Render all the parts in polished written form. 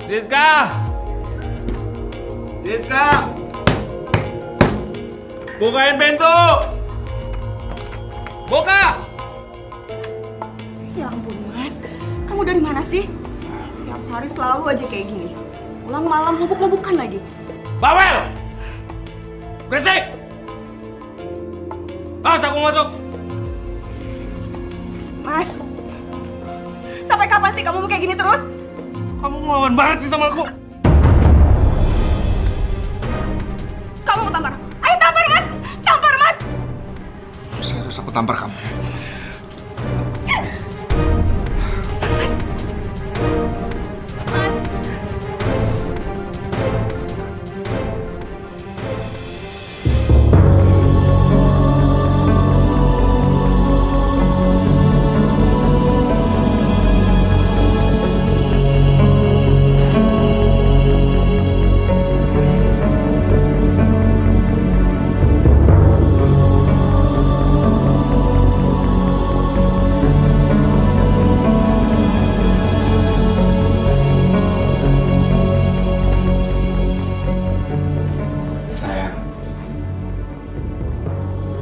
Siska! Siska! Bukain pintu! Buka! Ya ampun, Mas. Kamu dari mana sih? Setiap hari selalu aja kayak gini. Pulang malam mabuk-mabukan lagi. Bawel! Berisik! Mas, aku masuk! Mas, sampai kapan sih kamu mau kayak gini terus? Kamu ngelawan banget sih sama aku! Kamu mau tampar? Ayo tampar, Mas! Tampar, Mas! Serius aku tampar kamu. Mas! Mas!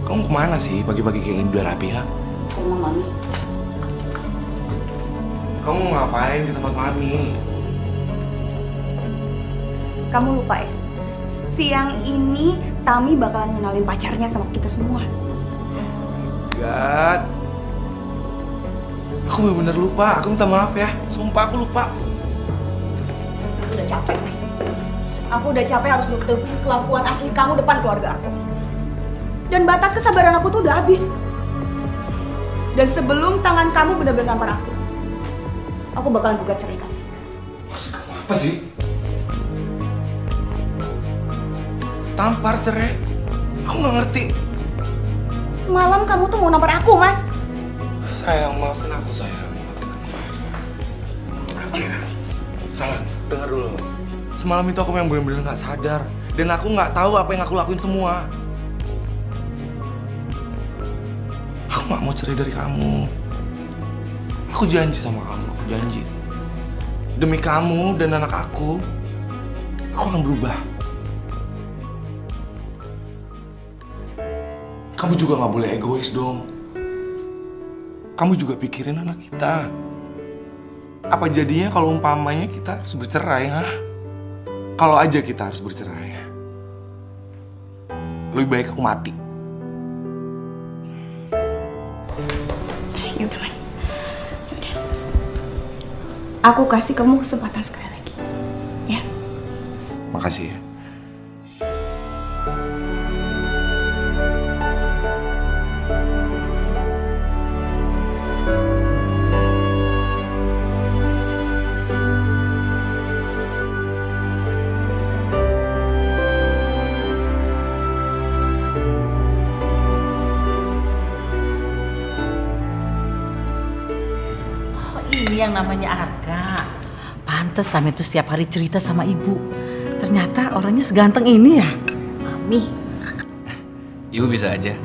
Kamu kemana sih pagi-pagi kayak ini udah rapi, ha? Ke rumah Mami. Kamu ngapain di tempat Mami? Kamu lupa ya? Siang ini Tami bakalan ngenalin pacarnya sama kita semua. God. Aku bener-bener lupa, aku minta maaf ya. Sumpah aku lupa. Aku udah capek, Mas. Aku udah capek harus nutupin kelakuan asli kamu depan keluarga aku. Dan batas kesabaran aku tuh udah habis. Dan sebelum tangan kamu benar-benar nampar aku bakalan gugat cerai kamu. Maksud kamu apa sih? Tampar cerai? Aku nggak ngerti. Semalam kamu tuh mau nampar aku, Mas. Sayang, maafin aku, sayang. Maafin aku. Sayang, denger dulu. Semalam itu aku yang bener-bener nggak sadar. Dan aku nggak tahu apa yang aku lakuin semua. Aku nggak mau cerai dari kamu. Aku janji sama kamu, aku janji. Demi kamu dan anak aku akan berubah. Kamu juga nggak boleh egois dong. Kamu juga pikirin anak kita. Apa jadinya kalau umpamanya kita harus bercerai, ha? Kalau aja kita harus bercerai, lebih baik aku mati. Ya udah, Mas. Yaudah. Aku kasih kamu kesempatan sekali lagi. Ya. Makasih ya. Ini yang namanya Arga. Pantes Tami itu setiap hari cerita sama ibu. Ternyata orangnya seganteng ini ya. Mami. Ibu bisa aja.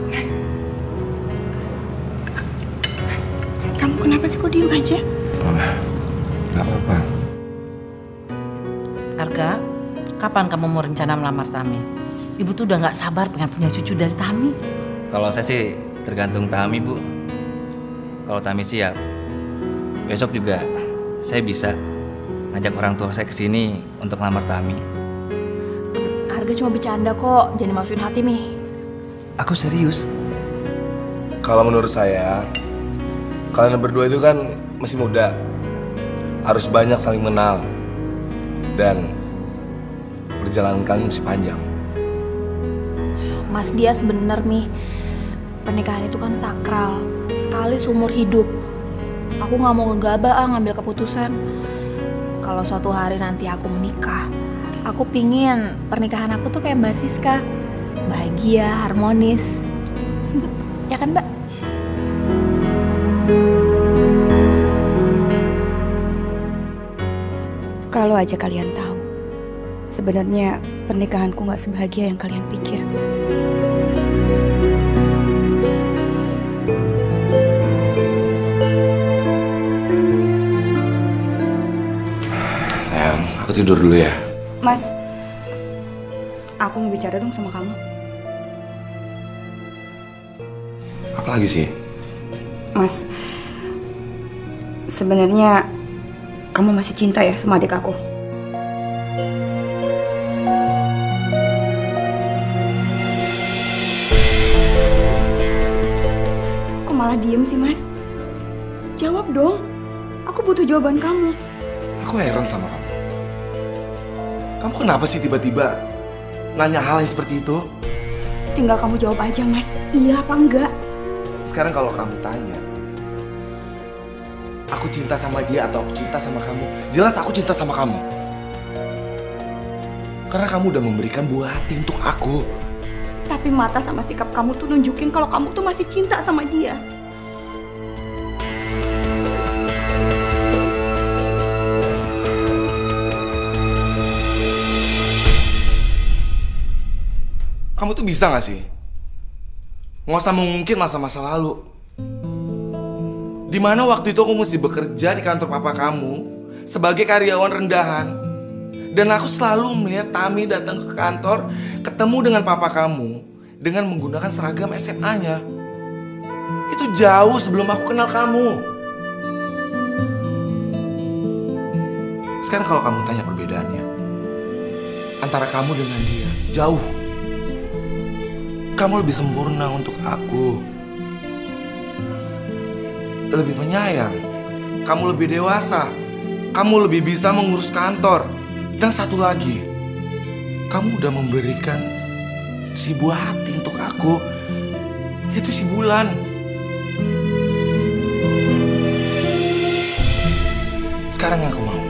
Mas. Mas, kamu kenapa sih kok diem aja? Gak apa-apa. Arga, kapan kamu mau rencana melamar Tami? Ibu tuh udah gak sabar pengen punya cucu dari Tami. Kalau saya sih tergantung Tami, Bu. Kalau Tami siap, besok juga saya bisa ngajak orang tua saya ke sini untuk ngelamar Tami. Arga cuma bercanda kok, jangan dimasukin hati nih. Aku serius. Kalau menurut saya, kalian berdua itu kan masih muda. Harus banyak saling mengenal. Dan perjalanan kalian masih panjang. Mas Dias bener nih, pernikahan itu kan sakral, sekali seumur hidup. Aku gak mau ngegabah ngambil keputusan. Kalau suatu hari nanti aku menikah, Aku pingin pernikahan aku tuh kayak Mbak Siska. Bahagia, harmonis. Ya kan, Mbak? Kalau aja kalian tahu, sebenarnya pernikahanku nggak sebahagia yang kalian pikir. Sayang, aku tidur dulu ya. Mas, aku mau bicara dong sama kamu. Apa lagi sih? Mas, sebenarnya kamu masih cinta ya sama adik aku? Kok malah diem sih, Mas? Jawab dong. Aku butuh jawaban kamu. Aku heran sama kamu. Kamu kenapa sih tiba-tiba nanya hal yang seperti itu? Tinggal kamu jawab aja, Mas. Iya apa enggak? Sekarang kalau kamu tanya, aku cinta sama dia atau aku cinta sama kamu? Jelas aku cinta sama kamu. Karena kamu udah memberikan buah hati untuk aku. Tapi mata sama sikap kamu tuh nunjukin kalau kamu tuh masih cinta sama dia. Kamu tuh bisa gak sih? Nggak usah mengungkit masa-masa lalu. Dimana waktu itu aku mesti bekerja di kantor papa kamu sebagai karyawan rendahan. Dan aku selalu melihat Tami datang ke kantor, ketemu dengan papa kamu dengan menggunakan seragam SMA-nya. Itu jauh sebelum aku kenal kamu. Sekarang kalau kamu tanya perbedaannya antara kamu dengan dia, jauh. Kamu lebih sempurna untuk aku. Lebih penyayang. Kamu lebih dewasa. Kamu lebih bisa mengurus kantor. Dan satu lagi, kamu udah memberikan si buah hati untuk aku, yaitu si Bulan. Sekarang yang aku mau,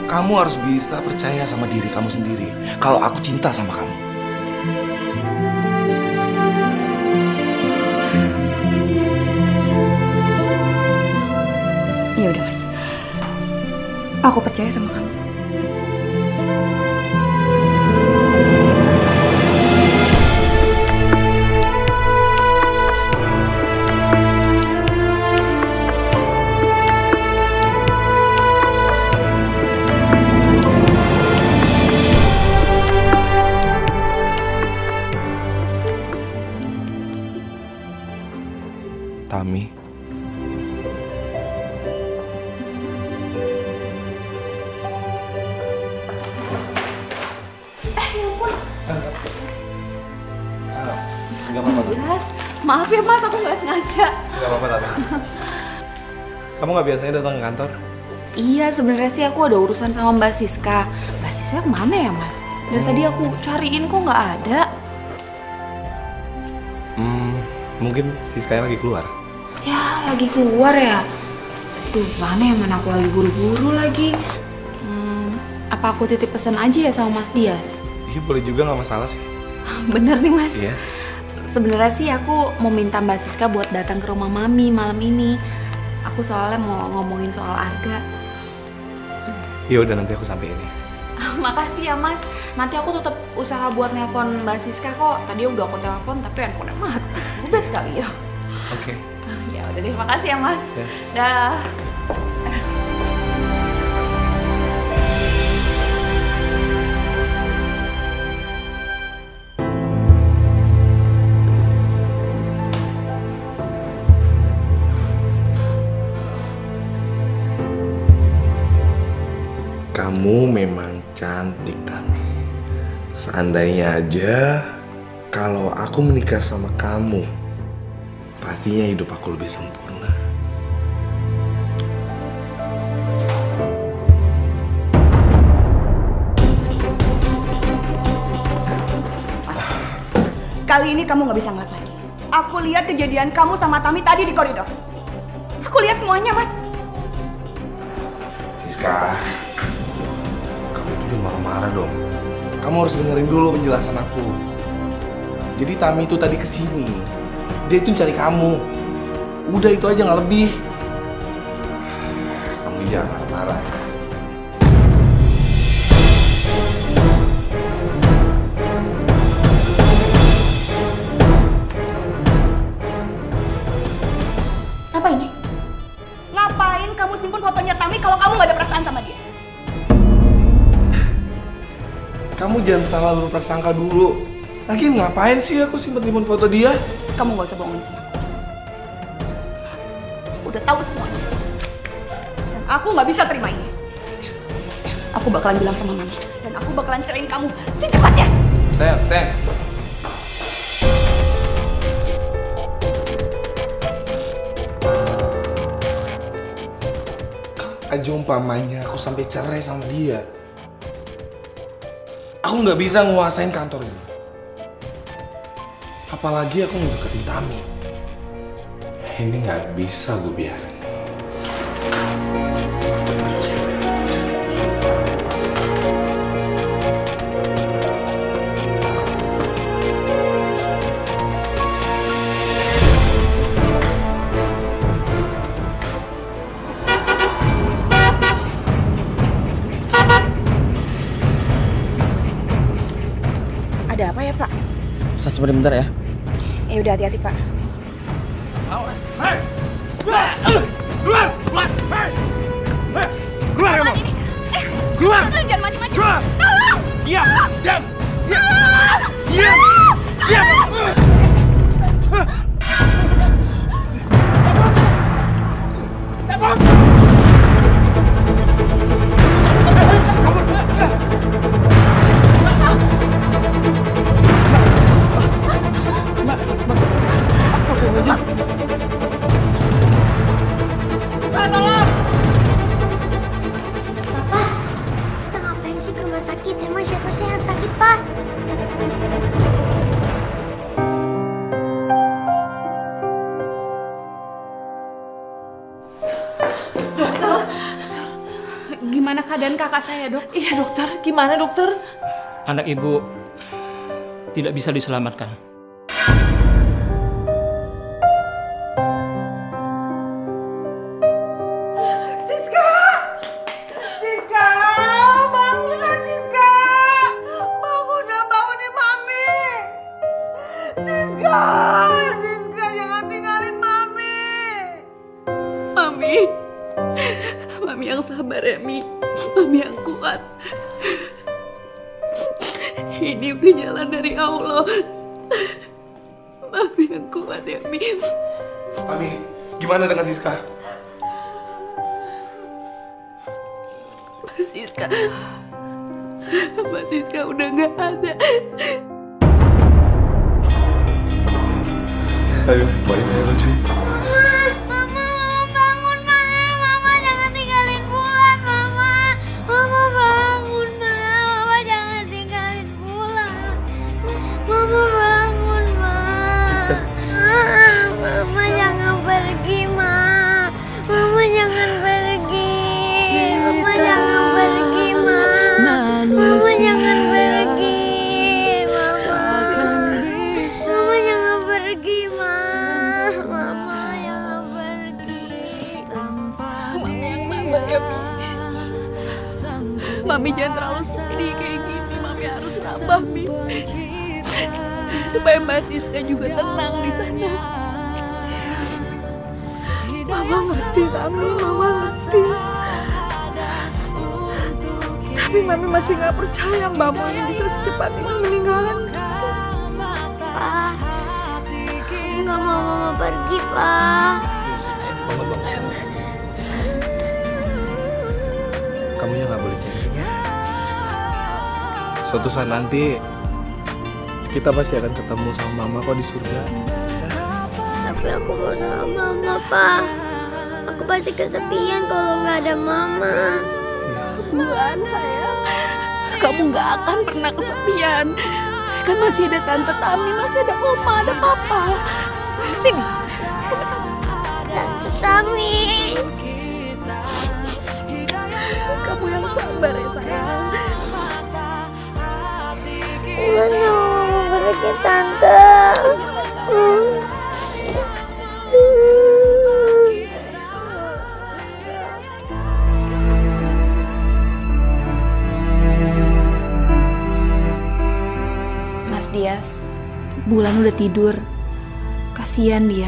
kamu harus bisa percaya sama diri kamu sendiri kalau aku cinta sama kamu. Ya udah, Mas. Aku percaya sama kamu. Tami. Gak apa-apa. Mas, maaf ya Mas, aku nggak sengaja. Gak apa-apa, Tami. Kamu gak biasanya datang ke kantor? Iya, sebenarnya sih aku ada urusan sama Mbak Siska. Mbak Siska kemana ya Mas? Dari tadi aku cariin kok nggak ada. Mungkin Siskanya lagi keluar. Ya, lagi keluar ya. Duh, mana aku lagi buru-buru lagi. Apa aku titip pesan aja ya sama Mas Dias? Iya, boleh juga, gak masalah sih. Bener nih Mas. Iya. Sebenarnya sih aku mau minta Mbak Siska buat datang ke rumah Mami malam ini. Aku soalnya mau ngomongin soal Arga. Ya udah, nanti aku sampein ya. Makasih ya Mas. Nanti aku tetap usaha buat nelpon Mbak Siska kok. Tadi udah aku telepon tapi handphonenya mati. Ubet kali ya. Oke. Ya udah deh, makasih ya Mas. Ya. Dah. Kamu memang cantik, Tami. Seandainya aja kalau aku menikah sama kamu, pastinya hidup aku lebih sempurna. Kali ini kamu nggak bisa ngeliat lagi. Aku lihat kejadian kamu sama Tami tadi di koridor. Aku lihat semuanya, Mas. Siska, kamu jangan marah-marah dong. Kamu harus dengerin dulu penjelasan aku. Jadi Tami itu tadi kesini. Dia itu cari kamu. Udah itu aja, nggak lebih. Kamu jangan marah-marah ya. Apa ini? Ngapain kamu simpen fotonya Tami kalau kamu nggak ada perasaan sama dia? Kamu jangan salah berprasangka dulu. Lagian ngapain sih aku simpen foto dia? Kamu nggak usah bohongin sama aku. Aku udah tahu semuanya. Dan aku nggak bisa terima ini. Aku bakalan bilang sama Mami. Dan aku bakalan ceraiin kamu secepatnya. Sayang. Aja umpamanya aku sampai cerai sama dia. Aku nggak bisa nguasain kantor ini. Apalagi aku ngedeketin Tami. Ini nggak bisa gue biarin. Ada apa ya, Pak? Bisa sebentar ya. Ya udah, hati-hati, Pak. Keluar kamu. Keluar! Jangan macam-macam. Tolong! Diam. Papa, kita ngapain sih ke rumah sakit? Emang siapa sih yang sakit, Pak? Gimana keadaan kakak saya, Dok? Iya dokter, gimana dokter? Anak ibu tidak bisa diselamatkan. Siska! Bangunlah Siska! Bangunin Mami! Siska jangan tinggalin Mami! Mami yang sabar ya, Mi. Mami yang kuat. Ini udah jalan dari Allah. Mami yang kuat ya, Mi. Tami, gimana dengan Siska? Mbak Siska udah gak ada. Ayo, balik aja cuy. Mama bangun, Mama jangan tinggalin Bulan, Mama bangun, Mama jangan tinggalin Bulan. Mama bangun, Mama jangan pergi, Mama jangan pergi, Mama jangan pergi, Mama jangan pergi, Mama jangan pergi, Mama jangan pergi. Mami yang sabar ya, Mi. Mami jangan terlalu sedih kayak gini. Mami harus tabah, Mi. Supaya Mbak Siska juga tenang di sana. Mama ngerti, Mami. Mama ngerti. Tapi Mami masih gak percaya Mbak Moni bisa secepat ini meninggalkan kita. Pak, nggak mau Mama pergi, Pak. Kamu yang nggak boleh cengeng ya. Suatu saat nanti kita pasti akan ketemu sama Mama kok di surga. Tapi aku mau sama Mama, Pak. Aku pasti kesepian kalau nggak ada Mama. Bulan sayang, kamu gak akan pernah kesepian. Kan masih ada Tante Tami, masih ada Oma, ada Papa. Sini. Tante Tami. Kamu yang sabar ya sayang. Mas Dias. Bulan udah tidur. Kasian dia.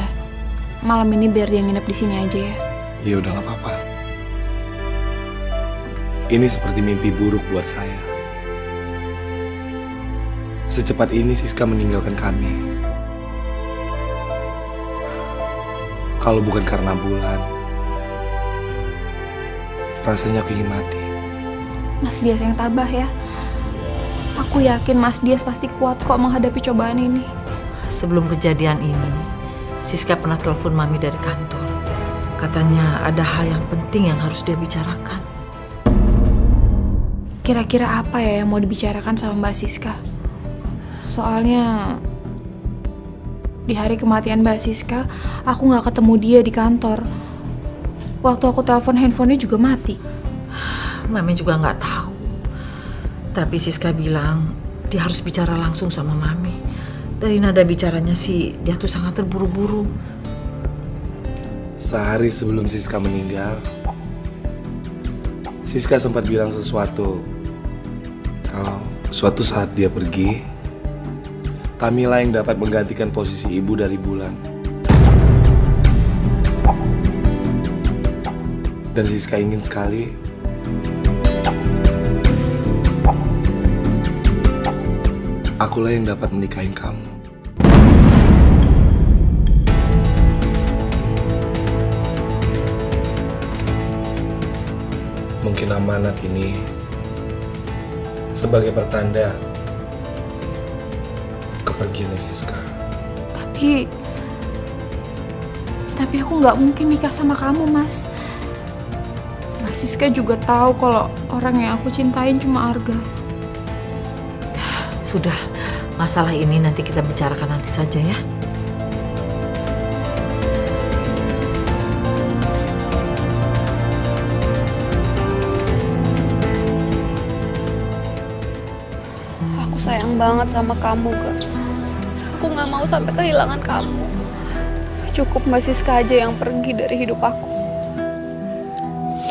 Malam ini biar dia nginep di sini aja ya. Ya udah nggak apa-apa. Ini seperti mimpi buruk buat saya. Secepat ini Siska meninggalkan kami. Kalau bukan karena Bulan, rasanya aku ingin mati. Mas Dias yang tabah ya. Aku yakin Mas Dias pasti kuat kok menghadapi cobaan ini. Sebelum kejadian ini, Siska pernah telepon Mami dari kantor. Katanya ada hal yang penting yang harus dia bicarakan. Kira-kira apa ya yang mau dibicarakan sama Mbak Siska? Soalnya di hari kematian Mbak Siska, aku gak ketemu dia di kantor. Waktu aku telepon handphonenya juga mati. Mami juga nggak tahu. Tapi Siska bilang dia harus bicara langsung sama Mami. Dari nada bicaranya sih dia tuh sangat terburu-buru. Sehari sebelum Siska meninggal, Siska sempat bilang sesuatu. Kalau suatu saat dia pergi, Kamila yang dapat menggantikan posisi ibu dari Bulan. Dan Siska ingin sekali akulah yang dapat menikahin kamu. Mungkin amanat ini sebagai pertanda kepergian Siska. Tapi aku nggak mungkin nikah sama kamu, Mas. Mbak Siska juga tahu kalau orang yang aku cintain cuma Arga. Sudah, masalah ini nanti kita bicarakan nanti saja ya. Aku sayang banget sama kamu, Kak. Aku nggak mau sampai kehilangan kamu. Cukup Mbak Siska aja yang pergi dari hidup aku.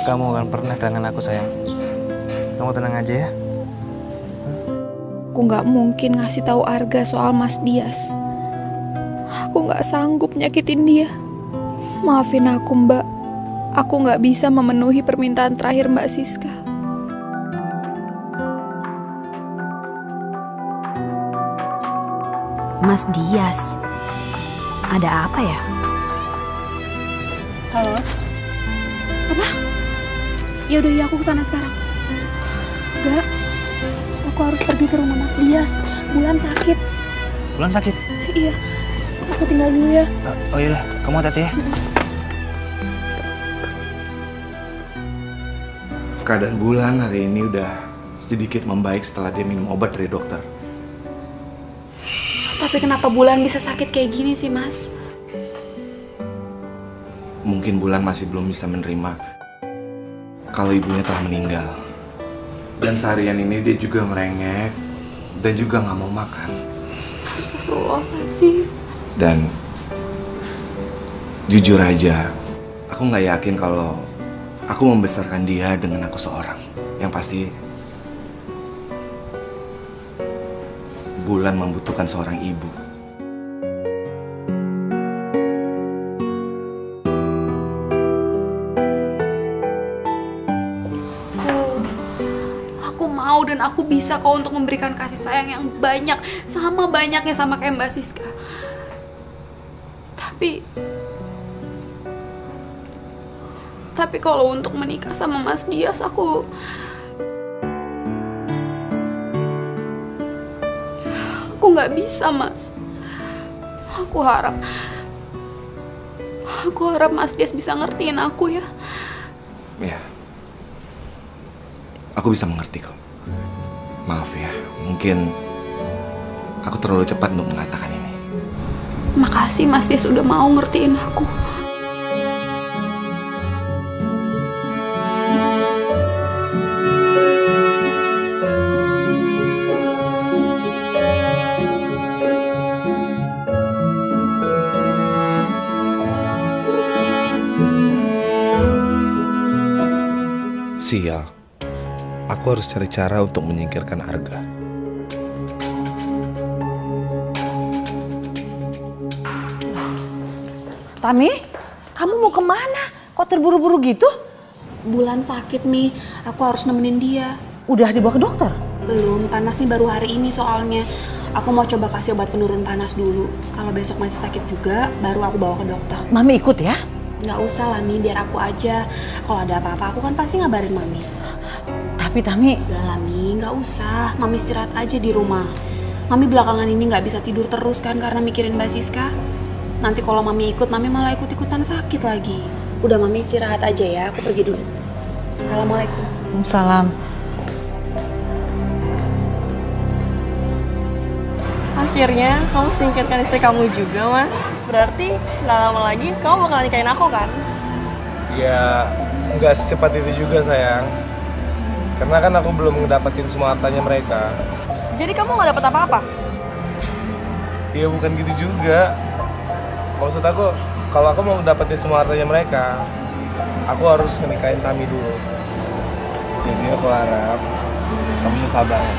Kamu akan pernah kangen aku, sayang. Kamu tenang aja ya. Aku nggak mungkin ngasih tahu Arga soal Mas Dias. Aku nggak sanggup nyakitin dia. Maafin aku, Mbak. Aku nggak bisa memenuhi permintaan terakhir Mbak Siska. Mas Dias, ada apa ya? Halo? Apa? Ya udah, ya aku kesana sekarang. Enggak. Aku harus pergi ke rumah Mas Dias. Bulan sakit. Bulan sakit? Iya. Aku tinggal dulu ya. Oh iya, kamu hati-hati ya. Keadaan Bulan hari ini udah sedikit membaik setelah dia minum obat dari dokter. Tapi kenapa Bulan bisa sakit kayak gini sih, Mas? Mungkin Bulan masih belum bisa menerima kalau ibunya telah meninggal. Dan seharian ini dia juga merengek dan juga nggak mau makan. Astagfirullahaladzim. Dan jujur aja, aku nggak yakin kalau aku membesarkan dia dengan aku seorang. Yang pasti Bulan membutuhkan seorang ibu. Aku mau dan aku bisa kok untuk memberikan kasih sayang yang banyak, sama banyaknya sama kayak Mbak Siska. Tapi kalau untuk menikah sama Mas Dias, aku nggak bisa, Mas. Aku harap Mas Dias bisa ngertiin aku ya. Ya, aku bisa mengerti kok. Maaf ya, mungkin aku terlalu cepat untuk mengatakan ini. Makasih Mas Dias udah mau ngertiin aku. Sial, aku harus cari cara untuk menyingkirkan Arga. Tami, kamu mau kemana? Kok terburu-buru gitu? Bulan sakit, Mi. Aku harus nemenin dia. Udah dibawa ke dokter? Belum, panasnya baru hari ini soalnya. Aku mau coba kasih obat penurun panas dulu. Kalau besok masih sakit juga, baru aku bawa ke dokter. Mami ikut ya? Nggak usah lah, Mi. Biar aku aja. Kalau ada apa-apa, aku kan pasti ngabarin Mami. Tapi Tami... Udah lah, Mi. Nggak usah. Mami istirahat aja di rumah. Mami belakangan ini nggak bisa tidur terus kan karena mikirin Mbak Siska. Nanti kalau Mami ikut, Mami malah ikut-ikutan sakit lagi. Udah, Mami istirahat aja ya. Aku pergi dulu. Assalamualaikum. Salam. Akhirnya kamu singkirkan istri kamu juga, Mas. Berarti nggak lama lagi kamu bakal nikahin aku kan? Ya, nggak secepat itu juga sayang. Karena kan aku belum ngedapetin semua hartanya mereka. Jadi kamu nggak dapet apa-apa? Ya bukan gitu juga. Maksud aku, kalau aku mau ngedapetin semua hartanya mereka, aku harus nikahin Tami dulu. Jadi aku harap kamu sabar ya.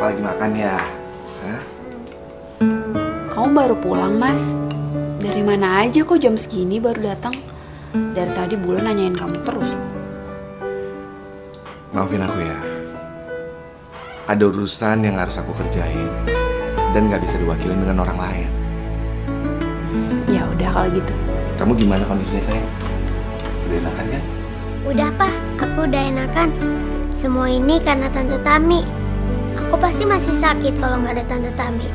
Lagi makan ya? Hah? Kamu baru pulang, Mas? Dari mana aja kok jam segini baru datang? Dari tadi Bulan nanyain kamu terus. Maafin aku ya. Ada urusan yang harus aku kerjain dan nggak bisa diwakilin dengan orang lain. Ya udah kalau gitu. Kamu gimana kondisinya sayang? Udah enakan kan? Udah, Pak. Aku udah enakan. Semua ini karena Tante Tami. Aku pasti masih sakit kalau nggak ada Tante Tami.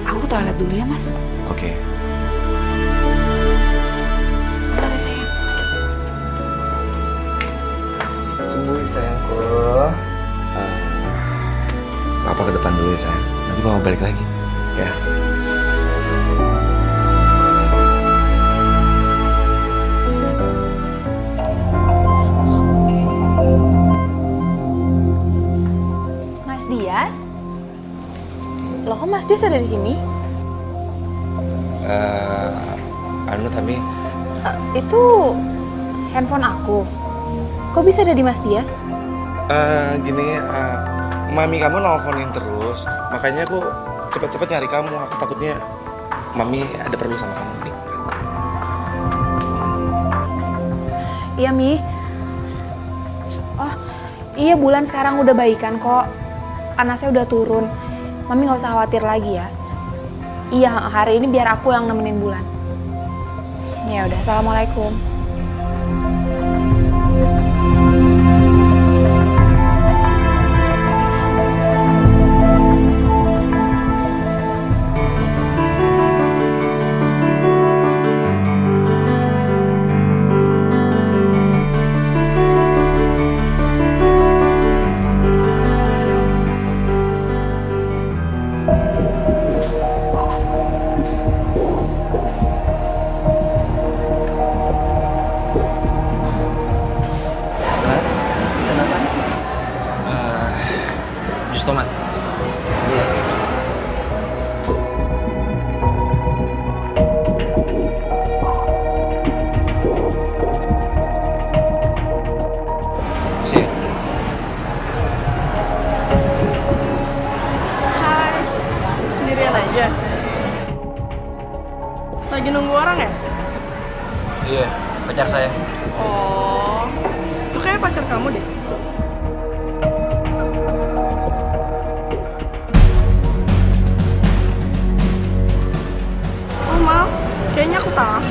Aku toilet dulu ya, Mas. Oke. Sembuh sayangku. Papa ke depan dulu ya sayang. Nanti Papa balik lagi. Ya. Loh, kok Mas Dias ada di sini? Tami. Itu handphone aku. Kok bisa ada di Mas Dias? Gini, Mami kamu nelfonin terus. Makanya aku cepet-cepet nyari kamu. Aku takutnya Mami ada perlu sama kamu nih. Iya, Mi. Oh, iya Bulan sekarang udah baikan kok. Panasnya udah turun. Mami nggak usah khawatir lagi ya. Iya, hari ini biar aku yang nemenin Bulan. Ya udah, assalamualaikum. Jus tomat. Sini. Hai, sendirian aja. Lagi nunggu orang ya? Iya, pacar saya. Oh, itu kayak pacar kamu deh. Oh maaf, kayaknya aku salah.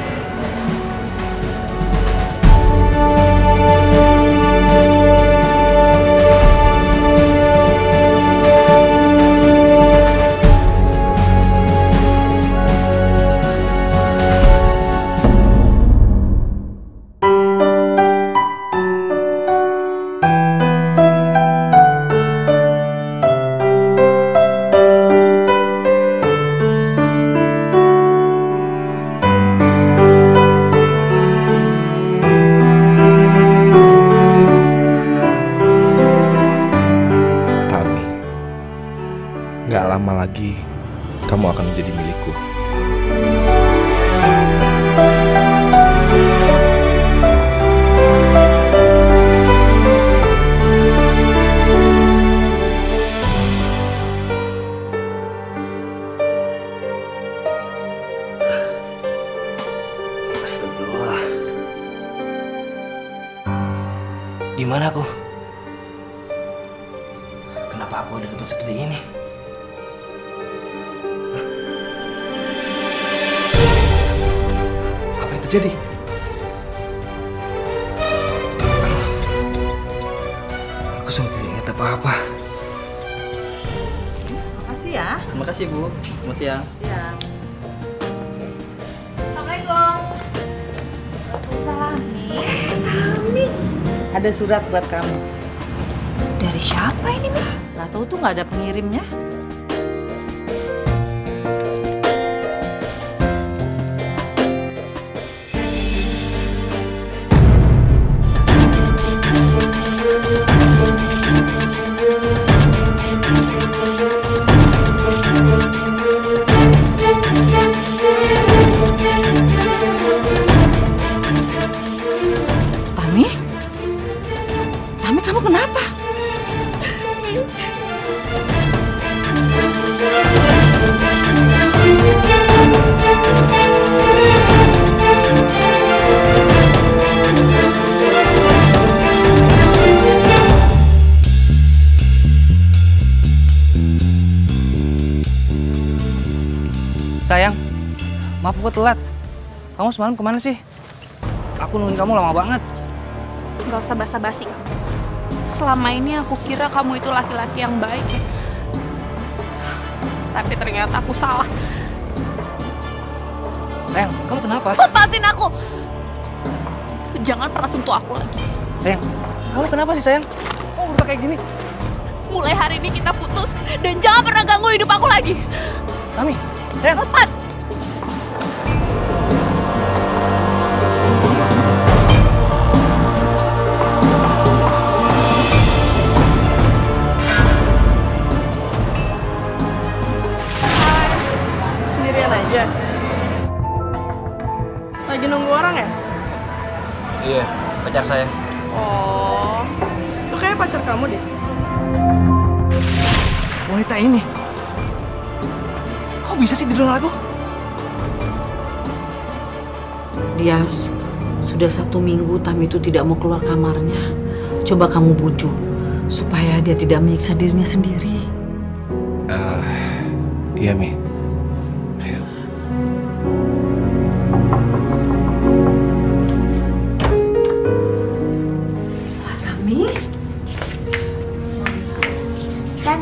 Gak lama lagi, kamu akan menjadi milikku. Kenapa aku ada tempat seperti ini? Apa yang terjadi? Aku sungguh tidak ingat apa-apa. Makasih ya. Terima kasih Bu. Selamat siang. Siang. Assalamualaikum. Waalaikumsalam. Tami. Ada surat buat kamu. Dari siapa ini, Mi? Gak tahu tuh nggak ada pengirimnya. Tami? Tami, kamu kenapa? Sayang, maaf gue telat. Kamu semalam kemana sih? Aku nungguin kamu lama banget. Gak usah basa-basi kamu. Selama ini aku kira kamu itu laki-laki yang baik ya. Tapi ternyata aku salah. Sayang, kamu kenapa? Lepasin aku! Jangan pernah sentuh aku lagi. Sayang, kamu kenapa sih sayang? Kamu berubah kayak gini? Mulai hari ini kita putus dan jangan pernah ganggu hidup aku lagi. Tami, sayang. Lepas! Sendirian aja. Lagi nunggu orang ya? Iya, pacar saya. Oh, itu kayak pacar kamu deh. Wanita ini. Kok bisa sih di ruang aku? Dias, sudah 1 minggu Tami itu tidak mau keluar kamarnya. Coba kamu bujuk supaya dia tidak menyiksa dirinya sendiri. Iya, Mi. Ayo. Tami? Dan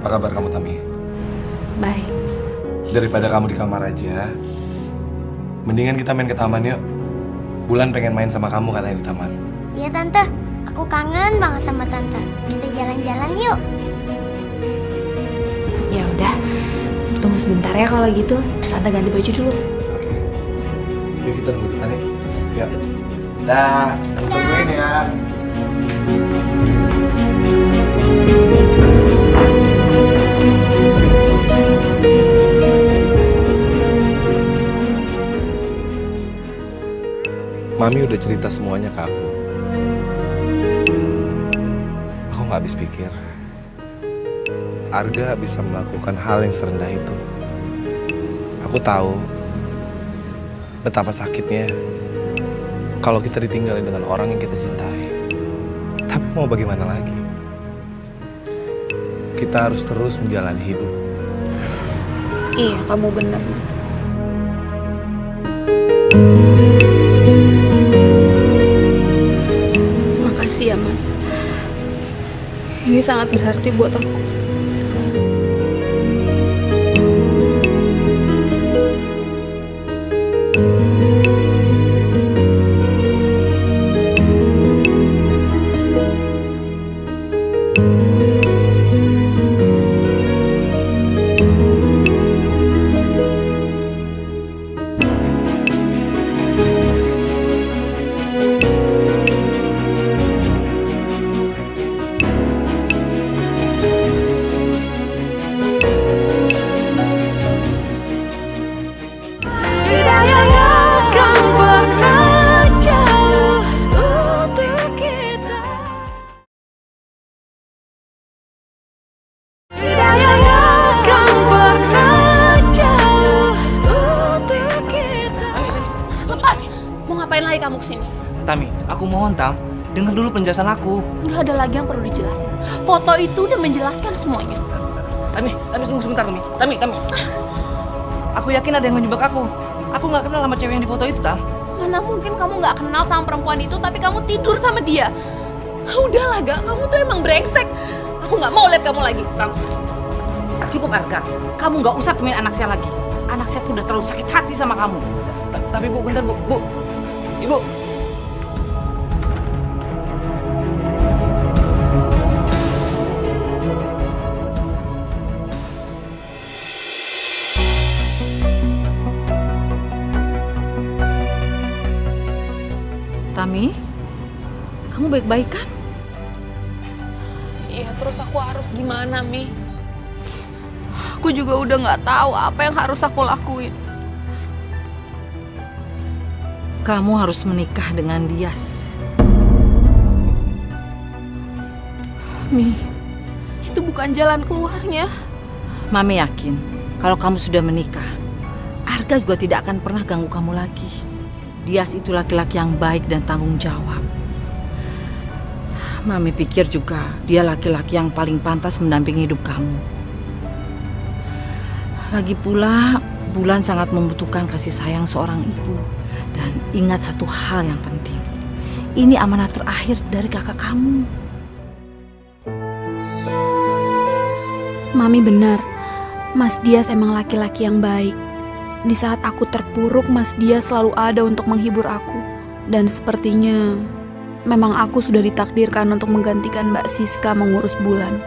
Apa kabar kamu, Tami? Baik. Daripada kamu di kamar aja, mendingan kita main ke taman yuk. Bulan pengen main sama kamu katanya di taman. iya Tante, aku kangen banget sama Tante. Kita jalan-jalan yuk. Ya udah, tunggu sebentar ya kalau gitu. Tante ganti baju dulu. Oke. Yuk kita nunggu depan ya. Yuk. Dah, tungguin ya. Mami udah cerita semuanya ke aku. Aku nggak habis pikir. Arga bisa melakukan hal yang serendah itu. Aku tahu betapa sakitnya kalau kita ditinggalin dengan orang yang kita cintai. Tapi mau bagaimana lagi? Kita harus terus menjalani hidup. Iya, kamu benar, Mas. Makasih ya, Mas. Ini sangat berarti buat aku. Ngapain lagi kamu kesini? Tami, aku mohon Tam, dengar dulu penjelasan aku. Nggak ada lagi yang perlu dijelasin. Foto itu udah menjelaskan semuanya. Tami tunggu sebentar, Tami. Aku yakin ada yang menjebak aku. Aku nggak kenal sama cewek yang di foto itu, Tam. Mana mungkin kamu nggak kenal sama perempuan itu, tapi kamu tidur sama dia. Udahlah, Gak. Kamu tuh emang brengsek. Aku nggak mau lihat kamu lagi. Tam, cukup Arga. Kamu nggak usah temuin anak saya lagi. Anak saya tuh udah terlalu sakit hati sama kamu. Tapi Bu, bentar Bu. Ibu. Tami, kamu baik-baik kan? Iya, terus aku harus gimana, Mi? Aku juga udah nggak tahu apa yang harus aku lakuin. Kamu harus menikah dengan Dias. Mi, itu bukan jalan keluarnya. Mami yakin kalau kamu sudah menikah, Arga juga tidak akan pernah ganggu kamu lagi. Dias itu laki-laki yang baik dan tanggung jawab. Mami pikir juga dia laki-laki yang paling pantas mendampingi hidup kamu. Lagi pula, Bulan sangat membutuhkan kasih sayang seorang ibu. Dan ingat satu hal yang penting. Ini amanah terakhir dari kakak kamu. Mami benar, Mas Dias emang laki-laki yang baik. Di saat aku terpuruk, Mas Dias selalu ada untuk menghibur aku. Dan sepertinya memang aku sudah ditakdirkan untuk menggantikan Mbak Siska mengurus Bulan.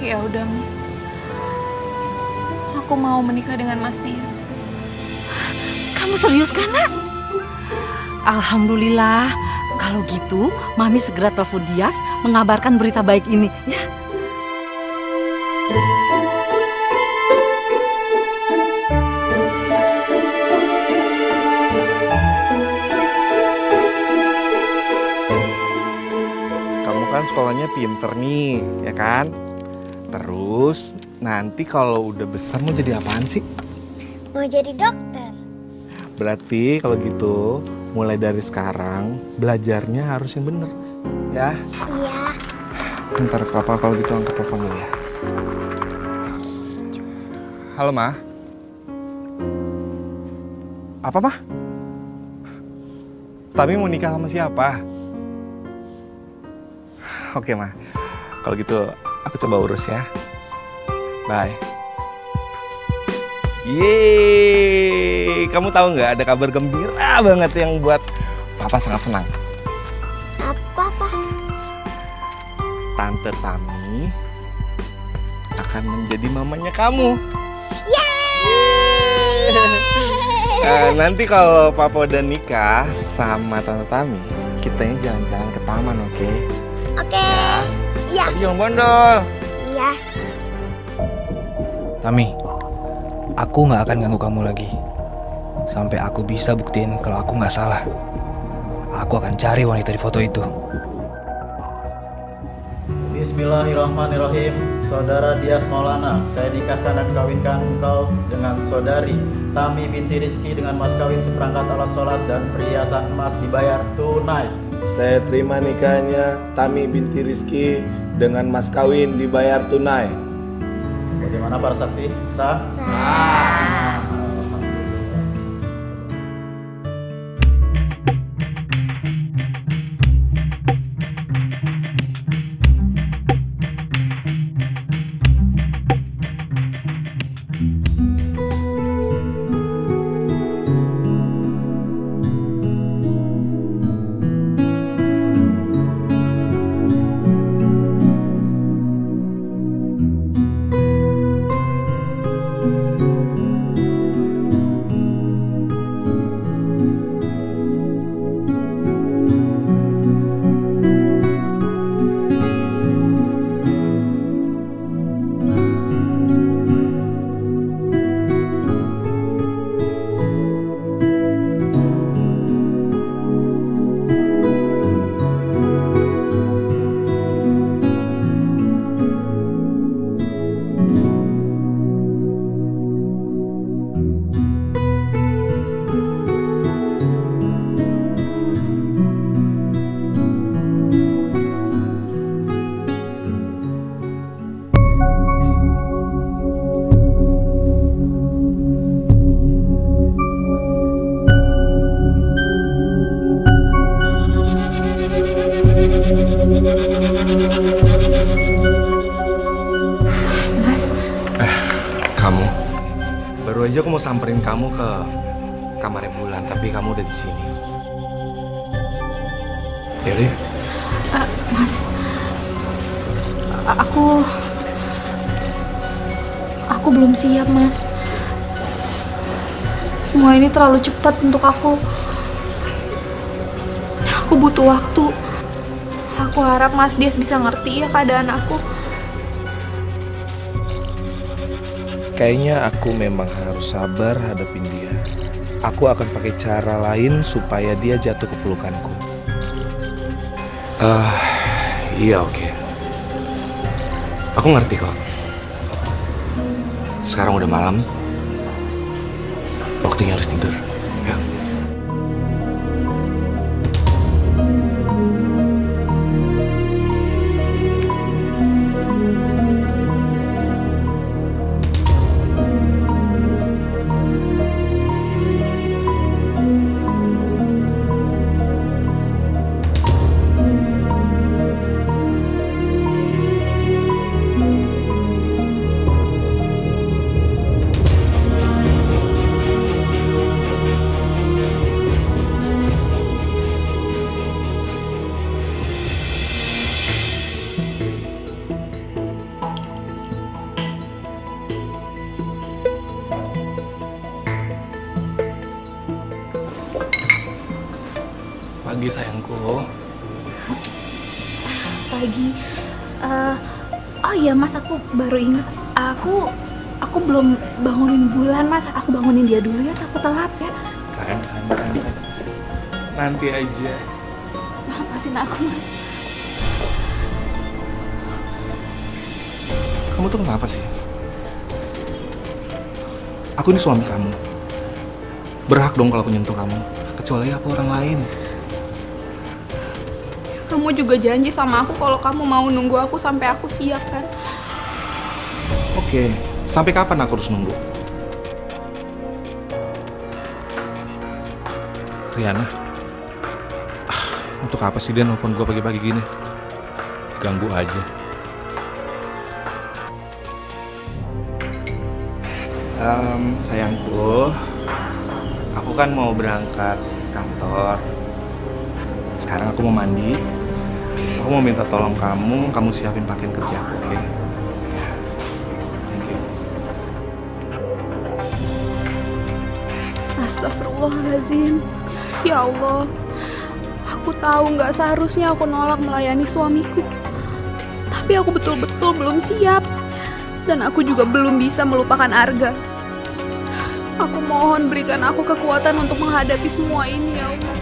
Ya udah, Mi. Aku mau menikah dengan Mas Dias. Kamu serius kan, Nak? Alhamdulillah. Kalau gitu, Mami segera telepon Dias mengabarkan berita baik ini, ya. Sekolahnya pinter nih, ya kan? Terus nanti kalau udah besar mau jadi apaan sih? Mau jadi dokter. Berarti kalau gitu mulai dari sekarang belajarnya harus yang bener, ya? Iya. Ntar papa kalau gitu angkat telepon dulu ya. Halo, Ma. Apa, Ma? Tami mau nikah sama siapa? Oke, Ma. Kalau gitu aku coba urus ya. Bye. Yeay, kamu tahu nggak ada kabar gembira banget yang buat Papa sangat senang. Apa, Pak? Tante Tami akan menjadi mamanya kamu. Yeay! Nanti kalau Papa udah nikah sama Tante Tami, kitanya jalan-jalan ke taman, oke? Oke. Iya. Tapi jangan bondol. Iya. Tami, aku nggak akan ganggu kamu lagi. Sampai aku bisa buktiin kalau aku nggak salah. Aku akan cari wanita di foto itu. Bismillahirrahmanirrahim. Saudara Dias Maulana, saya nikahkan dan kawinkan engkau dengan saudari Tami binti Rizky dengan mas kawin seperangkat alat sholat dan perhiasan emas dibayar tunai. Saya terima nikahnya Tami binti Rizky dengan mas kawin dibayar tunai. Bagaimana para saksi? Sah? Sah. Mas. Kamu? Baru aja aku mau samperin kamu ke kamarnya Bulan, tapi kamu udah di sini. Yaudah. Mas. Aku belum siap, Mas. Semua ini terlalu cepat untuk aku. Aku butuh waktu. Aku harap Mas Dias bisa ngerti ya keadaan aku. Kayaknya aku memang harus sabar hadapin dia. Aku akan pakai cara lain supaya dia jatuh ke pelukanku. Iya oke. Aku ngerti kok. Sekarang udah malam. Waktunya harus tidur. Ya. Pagi sayangku. Pagi. Oh iya Mas, aku baru ingat. Aku belum bangunin Bulan, Mas. Aku bangunin dia dulu ya, takut telat ya. Sayang. Nanti aja. Lepasin aku, Mas. Kamu tuh kenapa sih? Aku ini suami kamu. Berhak dong kalau aku nyentuh kamu. Kecuali aku orang lain. Kamu juga janji sama aku kalau kamu mau nunggu aku sampai aku siap kan? Oke, sampai kapan aku harus nunggu? Riana, untuk apa sih dia nelfon gue pagi-pagi gini? Ganggu aja. Sayangku, aku kan mau berangkat kantor. Sekarang aku mau mandi. Aku mau minta tolong kamu siapin pakaian kerja aku, oke? Thank you. Astagfirullahaladzim. Ya Allah, aku tahu nggak seharusnya aku nolak melayani suamiku. Tapi aku betul-betul belum siap. Dan aku juga belum bisa melupakan Arga. Aku mohon berikan aku kekuatan untuk menghadapi semua ini, ya Allah.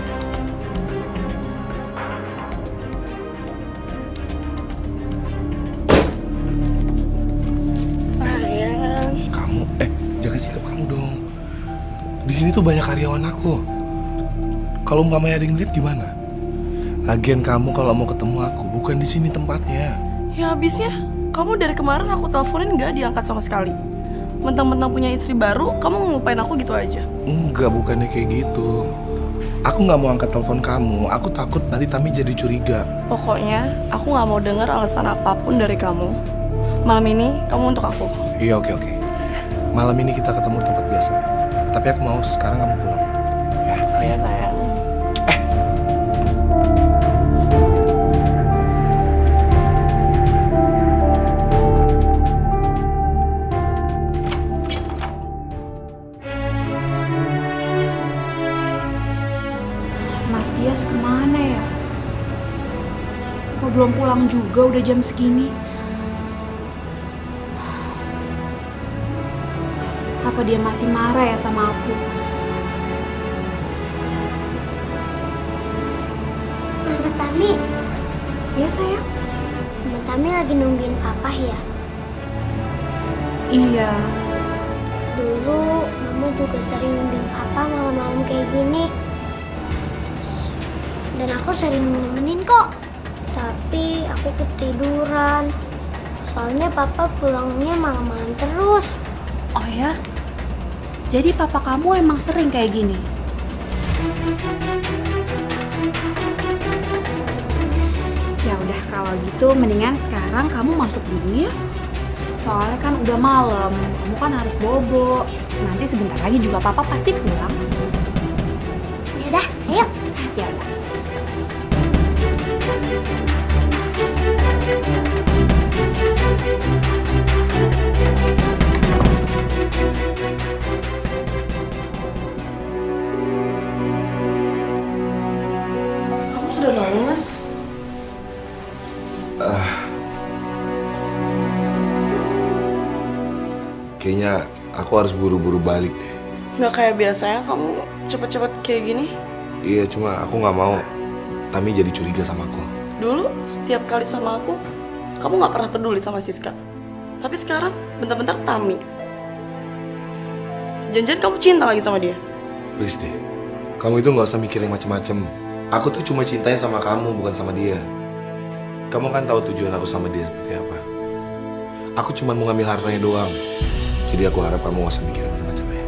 Jaga sikap kamu dong. Di sini tuh banyak karyawan aku. Kalau umpamanya ada yang lihat gimana? Lagian kamu kalau mau ketemu aku bukan di sini tempatnya. Ya habisnya, kamu dari kemarin aku teleponin nggak diangkat sama sekali. Mentang-mentang punya istri baru, kamu ngelupain aku gitu aja. Enggak, bukannya kayak gitu. Aku nggak mau angkat telepon kamu. Aku takut nanti Tami jadi curiga. Pokoknya, aku nggak mau dengar alasan apapun dari kamu. Malam ini, kamu untuk aku. Iya, oke. Malam ini kita ketemu di tempat biasa. Tapi aku mau sekarang kamu pulang. Ya, iya sayang. Mas Dias kemana ya? Kok belum pulang juga udah jam segini? Apa dia masih marah ya sama aku? Mama Tami. Ya sayang? Mama Tami lagi nungguin papa ya? Iya. Dulu Mama juga sering nungguin papa malam-malam kayak gini. Dan aku sering nemenin kok. Tapi aku ketiduran. Soalnya papa pulangnya malam-malam terus. Oh ya? Jadi papa kamu emang sering kayak gini? Ya udah kalau gitu mendingan sekarang kamu masuk dulu ya. Soalnya kan udah malam, kamu kan harus bobo. Nanti sebentar lagi juga papa pasti pulang. Yaudah, ayo. Ya udah. Kamu sudah bangun, Mas? Kayaknya aku harus buru-buru balik deh. Nggak kayak biasanya kamu cepet-cepet kayak gini. Iya, cuma aku nggak mau Tami jadi curiga sama aku. Dulu setiap kali sama aku, kamu nggak pernah peduli sama Siska. Tapi sekarang bentar-bentar Tami. Jangan-jangan kamu cinta lagi sama dia. Please deh, kamu itu nggak usah mikir yang macem-macem. Aku tuh cuma cintanya sama kamu, bukan sama dia. Kamu kan tahu tujuan aku sama dia seperti apa. Aku cuma mau ngambil hartanya doang. Jadi aku harap kamu nggak usah mikir yang macam-macam ya.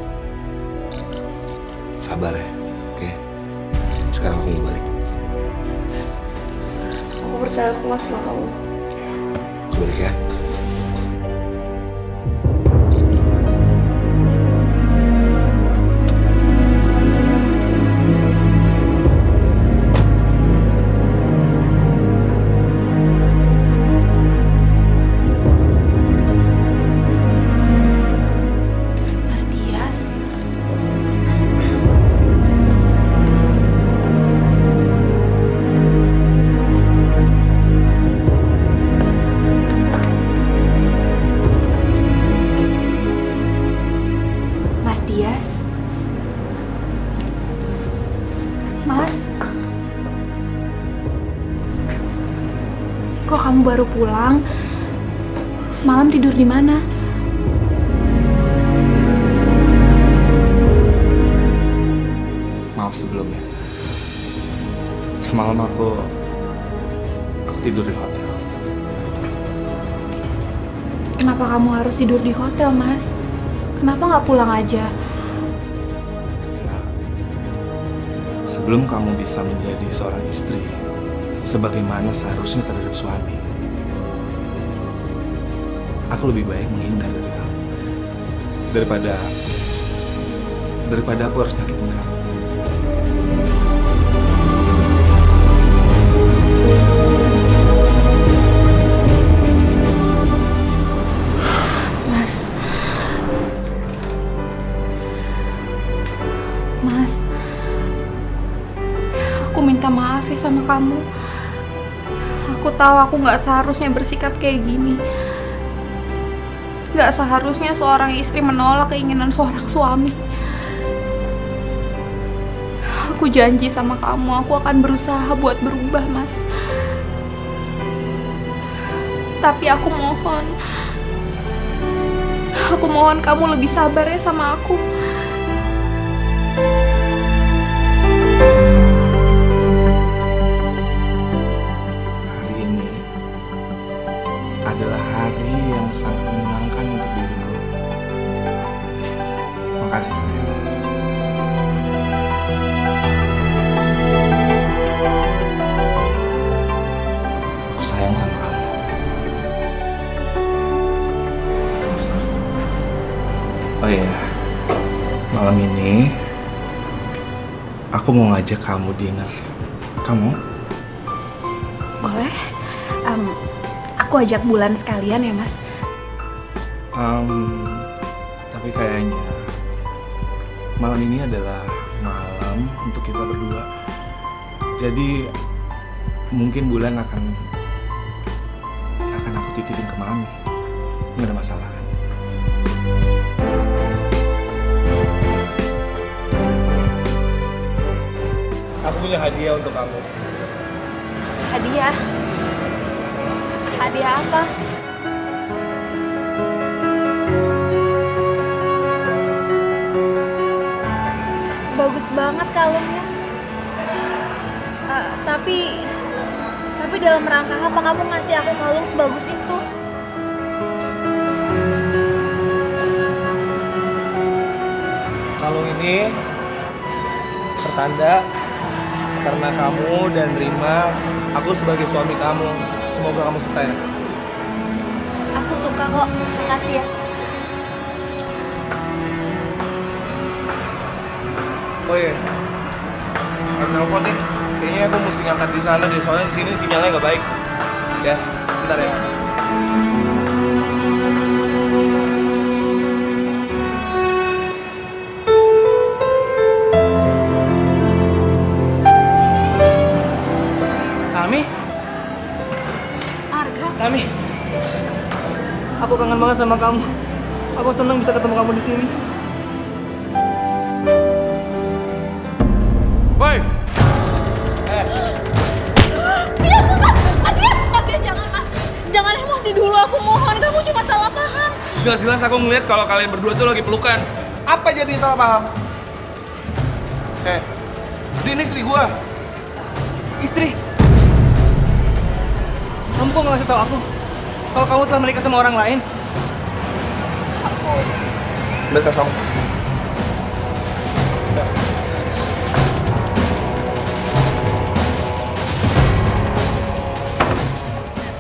Sabar ya, oke? Sekarang aku mau balik. Aku percaya aku sama kamu. Aku balik ya. Mas Dias. Mas Dias. Mas. Kok kamu baru pulang? Semalam tidur di mana? Maaf sebelumnya. Semalam aku tidur di hotel. Kenapa kamu harus tidur di hotel, Mas? Kenapa nggak pulang aja? Sebelum kamu bisa menjadi seorang istri, sebagaimana seharusnya terhadap suami, aku lebih baik menghindar dari kamu daripada aku harus nyakitin kamu. Mas, aku minta maaf ya sama kamu. Aku tahu aku nggak seharusnya bersikap kayak gini. Nggak seharusnya seorang istri menolak keinginan seorang suami. Aku janji sama kamu, aku akan berusaha buat berubah, Mas. Tapi aku mohon kamu lebih sabar ya sama aku. Hari ini adalah hari yang sangat menyenangkan untuk diriku. Makasih sayang. Aku sayang sama kamu. Oh iya, malam ini aku mau ngajak kamu dinner. Kamu? Boleh? Aku ajak Bulan sekalian ya, Mas. Tapi kayaknya malam ini adalah malam untuk kita berdua. Jadi mungkin Bulan akan aku titipin ke Mami. Nggak ada masalah kan? Aku punya hadiah untuk kamu. Hadiah? Hadiah apa? Bagus banget kalungnya. Tapi dalam rangka apa kamu ngasih aku kalung sebagus itu? Kalung ini pertanda karena kamu dan Rima Aku sebagai suami kamu, semoga kamu suka ya. Aku suka kok. Makasih ya. Oh iya, harus nelfon deh. Kayaknya aku mesti ngangkat di sana deh, soalnya di sini sinyalnya nggak baik. Ya, bentar ya. Tami? Arga? Tami? Aku kangen banget sama kamu. Aku senang bisa ketemu kamu di sini. Woi! Mas Dias, jangan Mas. Jangan emosi dulu, aku mohon. Kamu cuma salah paham. Jelas-jelas aku ngeliat kalau kalian berdua tuh lagi pelukan. Apa jadi salah paham? Dia ini istri gua. Istri? Kamu kok nggak ngasih tahu aku kalau kamu telah menikah sama orang lain? Betul sama.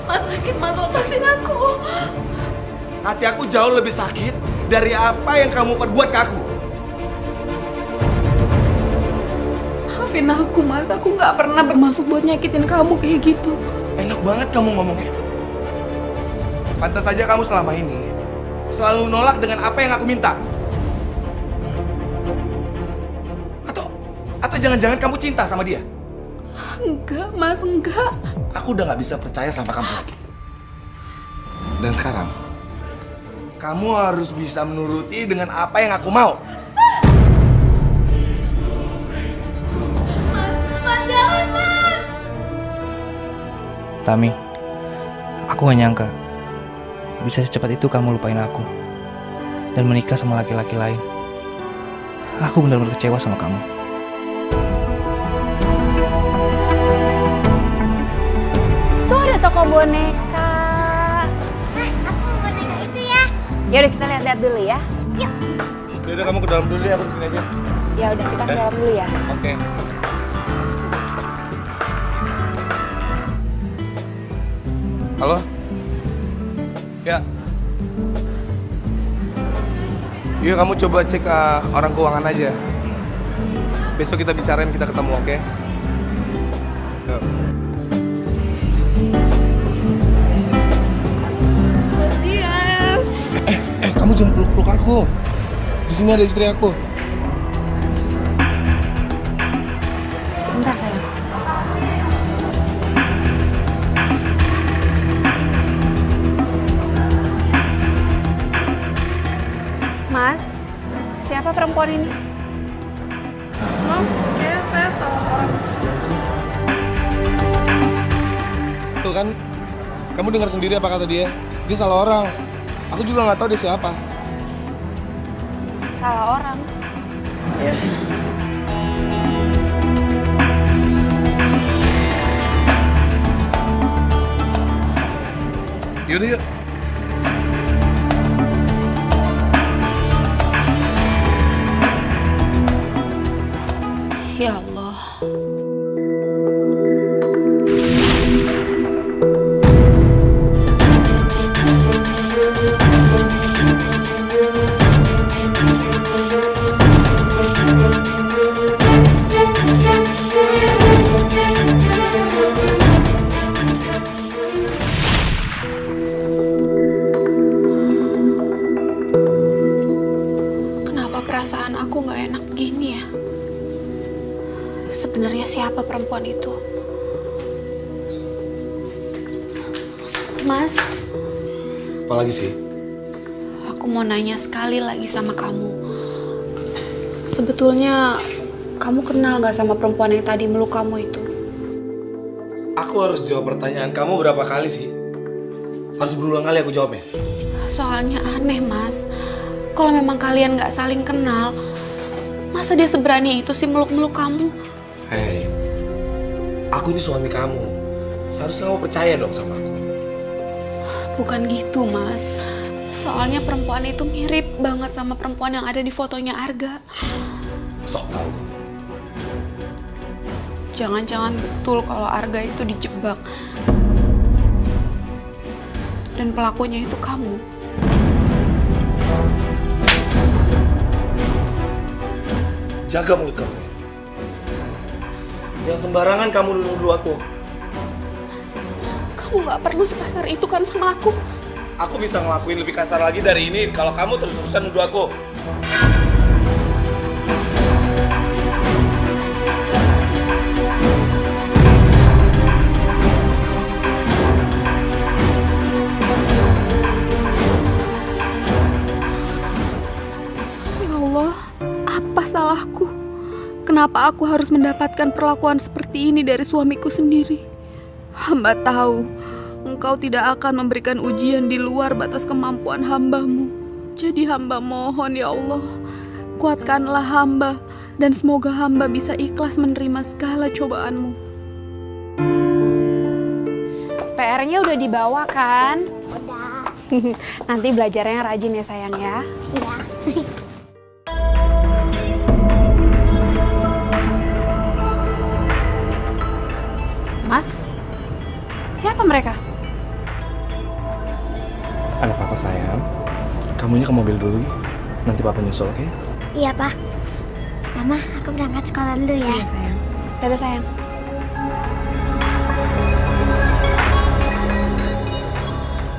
Mas sakit, Mas, lepasin aku. Hati aku jauh lebih sakit dari apa yang kamu perbuat ke aku. Maafin aku, Mas. Aku nggak pernah bermaksud buat nyakitin kamu kayak gitu. Enak banget kamu ngomongnya. Pantas saja kamu selama ini selalu nolak dengan apa yang aku minta. Atau jangan-jangan kamu cinta sama dia? Enggak, Mas, enggak. Aku udah gak bisa percaya sama kamu lagi. Dan sekarang, kamu harus bisa menuruti dengan apa yang aku mau. Mas, jangan, Mas. Tami, aku gak nyangka bisa secepat itu kamu lupain aku dan menikah sama laki-laki lain. Aku benar-benar kecewa sama kamu. Tuh ada toko boneka. Aku mau boneka itu ya. Ya udah, kita lihat-lihat dulu ya. Yuk. Udah kamu ke dalam dulu deh, aku di sini aja. Ya udah, kita ke dalam dulu ya. Oke. Halo? Ya. Yuk kamu coba cek orang keuangan aja. Besok kita bicarain, kita ketemu, oke? Yuk. Mas Dias. Kamu jangan peluk-peluk aku. Di sini ada istri aku. Sebentar, sayang. Mas, siapa perempuan ini? Mas, kayak saya salah orang. Tuh kan, kamu dengar sendiri apa kata dia. Dia salah orang. Aku juga nggak tahu dia siapa. Salah orang. Ya. Yaudah yuk. Ya Allah. Kenapa perasaan aku nggak enak gini ya? Sebenarnya siapa perempuan itu? Mas, Apa lagi sih? aku mau nanya sekali lagi sama kamu. Sebetulnya kamu kenal gak sama perempuan yang tadi meluk kamu itu? Aku harus jawab pertanyaan kamu berapa kali sih? Harus berulang kali aku jawabnya. Soalnya aneh, Mas. Kalau memang kalian gak saling kenal, masa dia seberani itu sih meluk-meluk kamu? Hei, aku ini suami kamu. Seharusnya kamu percaya dong sama aku. Bukan gitu, Mas. Soalnya perempuan itu mirip banget sama perempuan yang ada di fotonya Arga. Sok tahu. Jangan-jangan betul kalau Arga itu dijebak. Dan pelakunya itu kamu. Jaga mulut kamu. Jangan sembarangan kamu nuduh aku. Kamu gak perlu sekasar itu kan sama aku. Aku bisa ngelakuin lebih kasar lagi dari ini kalau kamu terus-terusan nuduh aku. Ya Allah, apa salahku? Kenapa aku harus mendapatkan perlakuan seperti ini dari suamiku sendiri? Hamba tahu Engkau tidak akan memberikan ujian di luar batas kemampuan hamba-Mu. Jadi hamba mohon ya Allah, kuatkanlah hamba dan semoga hamba bisa ikhlas menerima segala cobaan-Mu. PR-nya udah dibawa kan? Udah. Nanti belajarnya rajin ya sayang ya. Iya. Mas, siapa mereka? Anak papa sayang, kamunya ke mobil dulu. Nanti papa nyusul, oke? Iya, Pak. Mama, aku berangkat sekolah dulu ya. Iya sayang. Dadah sayang.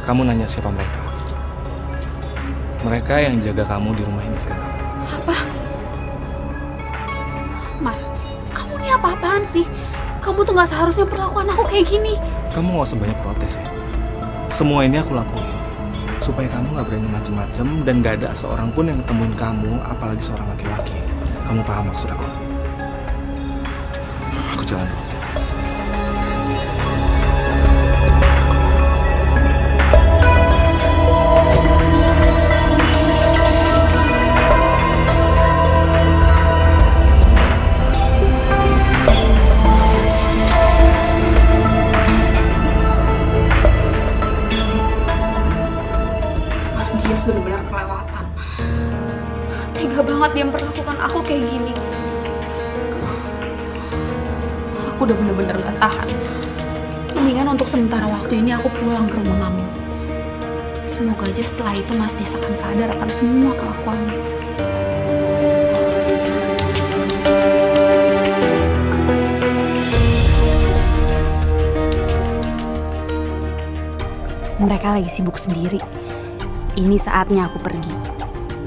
Kamu nanya siapa mereka? Mereka yang jaga kamu di rumah ini sekarang. Apa? Mas, kamu ini apa-apaan sih? Kamu tuh gak seharusnya perlakuan aku kayak gini. Kamu gak usah banyak protes ya. Semua ini aku lakuin supaya kamu gak berani macem-macem dan gak ada seorang pun yang ketemuin kamu, apalagi seorang laki-laki. Kamu paham maksud aku? Aku jalan dulu. Dia benar-benar kelewatan. Tega banget dia memperlakukan aku kayak gini. Aku udah bener-bener gak tahan. Mendingan untuk sementara waktu ini aku pulang ke rumah Mami. Semoga aja setelah itu Mas Des akan sadar akan semua kelakuannya. Mereka lagi sibuk sendiri. Ini saatnya aku pergi.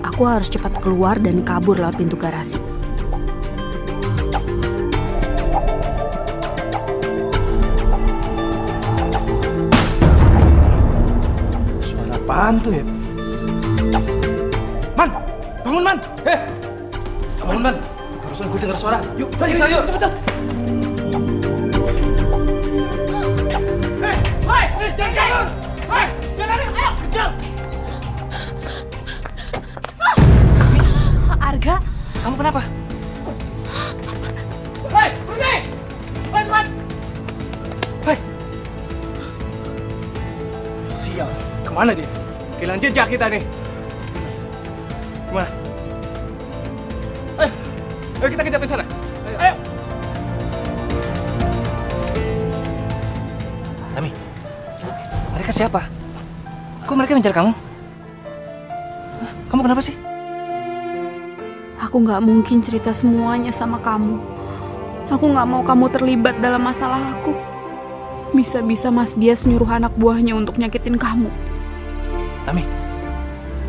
Aku harus cepat keluar dan kabur lewat pintu garasi. Suara apaan tuh ya? Man! Bangun, Man! Bangun, Man! Barusan gue dengar suara. Yuk, periksa yuk! Cepet! Jangan kabur! Jangan lari! Ayo, kejar! Arga, Kamu kenapa? Hei, berhenti! Hei, teman! Hei! Sial, kemana dia? Hilang jejak kita nih. Kemana? Ayo kita kejar ke sana. Ayo. Tami, mereka siapa? Kok mereka ngejar kamu? Hah, kamu kenapa sih? Aku gak mungkin cerita semuanya sama kamu. Aku gak mau kamu terlibat dalam masalah aku. Bisa-bisa Mas Dias nyuruh anak buahnya untuk nyakitin kamu. Tami,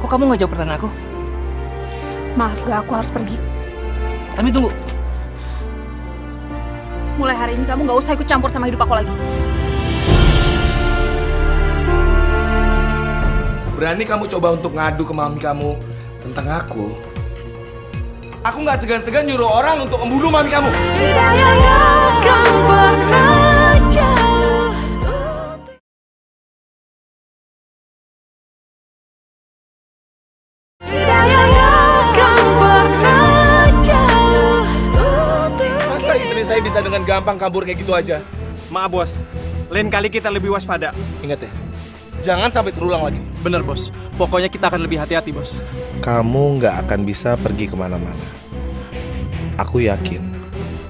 kok kamu nggak jawab pertanyaan aku? Maaf gak, aku harus pergi. Tami, tunggu. Mulai hari ini kamu gak usah ikut campur sama hidup aku lagi. Berani kamu coba untuk ngadu ke mami kamu tentang aku? Aku nggak segan-segan nyuruh orang untuk membunuh mami kamu. Masa istri saya bisa dengan gampang kabur kayak gitu aja? Maaf, Bos. Lain kali kita lebih waspada. Ingat ya, jangan sampai terulang lagi. Bener, Bos. Pokoknya kita akan lebih hati-hati, Bos. Kamu nggak akan bisa pergi kemana-mana. Aku yakin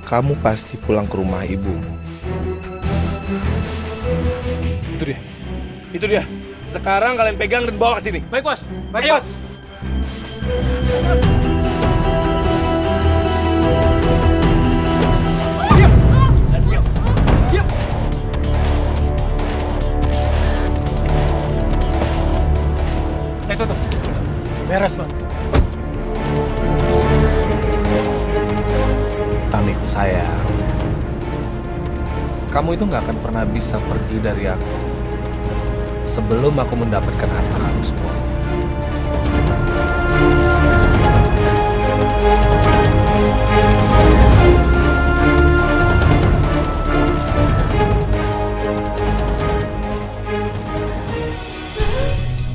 kamu pasti pulang ke rumah ibumu. Itu dia. Itu dia. Sekarang kalian pegang dan bawa ke sini. Baik, Bos. Baik, Bos. Diam. Diam. Diam. Itu tuh. Beres, Bang. Tamiku sayang, kamu itu nggak akan pernah bisa pergi dari aku sebelum aku mendapatkan harta kamu semua.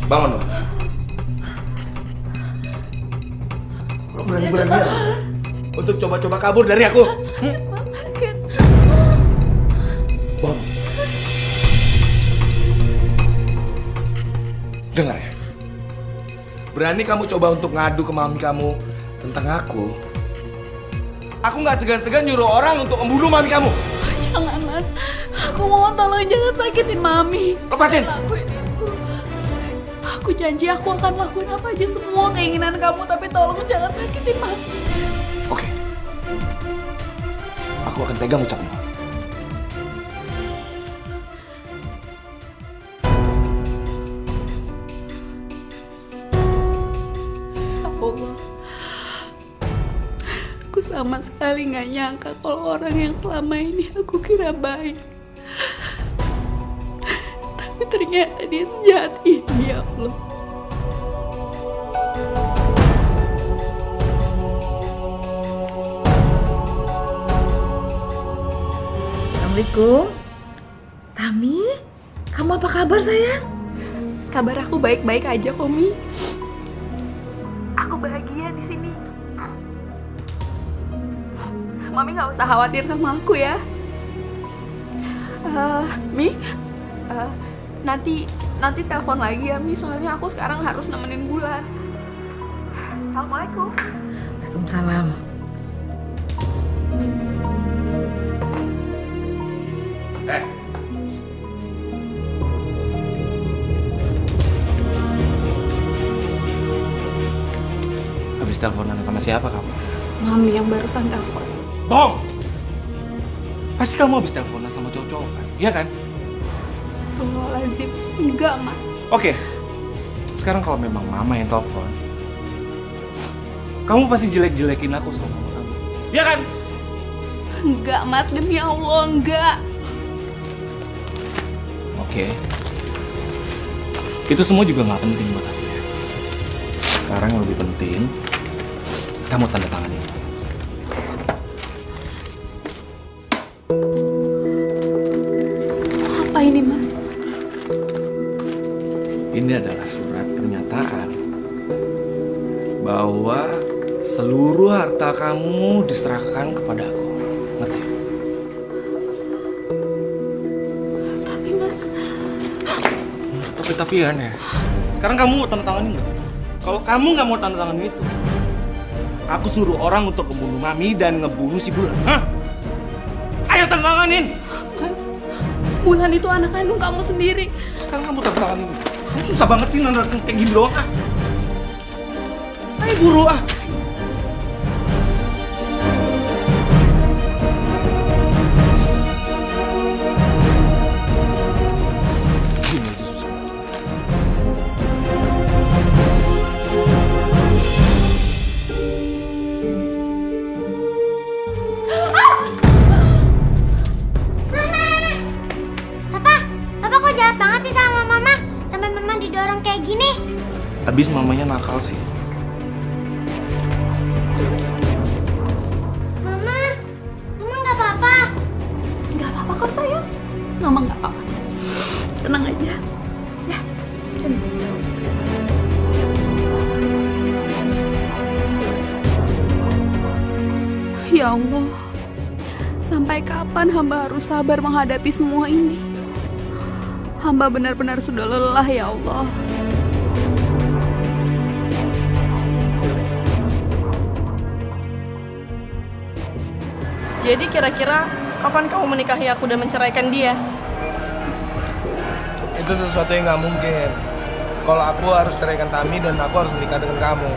Bangun. Lo berani-beraninya untuk coba-coba kabur dari aku. Bangun. Dengar ya. Berani kamu coba untuk ngadu ke mami kamu tentang aku. Aku nggak segan-segan nyuruh orang untuk membunuh mami kamu. Jangan, Mas. Aku mohon tolong jangan sakitin Mami. Lepasin. Lakuin itu. Aku janji aku akan lakuin apa aja semua keinginan kamu, tapi tolong jangan sakitin Mami. Oke. Aku akan pegang ucapmu. Allah, aku sama sekali nggak nyangka kalau orang yang selama ini aku kira baik, tapi ternyata dia sejahat ini, ya Allah. Assalamualaikum. Tami, kamu apa kabar sayang? Kabar aku baik-baik aja, Komi. Aku bahagia di sini. Mami nggak usah khawatir sama aku ya. Mi, nanti telepon lagi ya Mi. Soalnya aku sekarang harus nemenin Bulan. Assalamualaikum. Waalaikumsalam. Habis teleponan sama siapa kamu? Mami yang barusan telepon. Bohong! Pasti kamu habis teleponan sama cowok-cowok kan? Iya kan? Astagfirullahaladzim. Enggak, Mas. Oke. Sekarang kalau memang mama yang telepon, kamu pasti jelek-jelekin aku sama mama kamu. Iya kan? Enggak, Mas. Demi Allah, enggak. Oke. Itu semua juga nggak penting buat aku ya. Sekarang yang lebih penting, kamu tanda tangan ini. Apa ini, Mas? Ini adalah surat pernyataan bahwa seluruh harta kamu diserahkan kepada aku. Ngerti? Tapi, Mas... Tapi-tapian ya. Sekarang kamu mau tanda tanganin nggak? Kalau kamu nggak mau tanda tangan itu, aku suruh orang untuk membunuh Mami dan ngebunuh si Bulan. Hah? Ayo tanda tanganin! Mas, Bulan itu anak kandung kamu sendiri. Sekarang kamu tanda tanganin. Kamu susah banget sih nanda kayak gini doang ah. Ayo buru ah. Gini aja susah. Papa kok jahat banget sih sama Mama? Sampai Mama didorong kayak gini. Abis mamanya nakal sih. Mama nggak apa-apa. Nggak apa-apa kok, sayang. Mama nggak apa-apa. Tenang aja. Ya. Ya Allah, sampai kapan hamba harus sabar menghadapi semua ini? Hamba benar-benar sudah lelah, ya Allah. Jadi kira-kira kapan kamu menikahi aku dan menceraikan dia? Itu sesuatu yang nggak mungkin. Kalau aku harus ceraikan Tami dan aku harus menikah dengan kamu.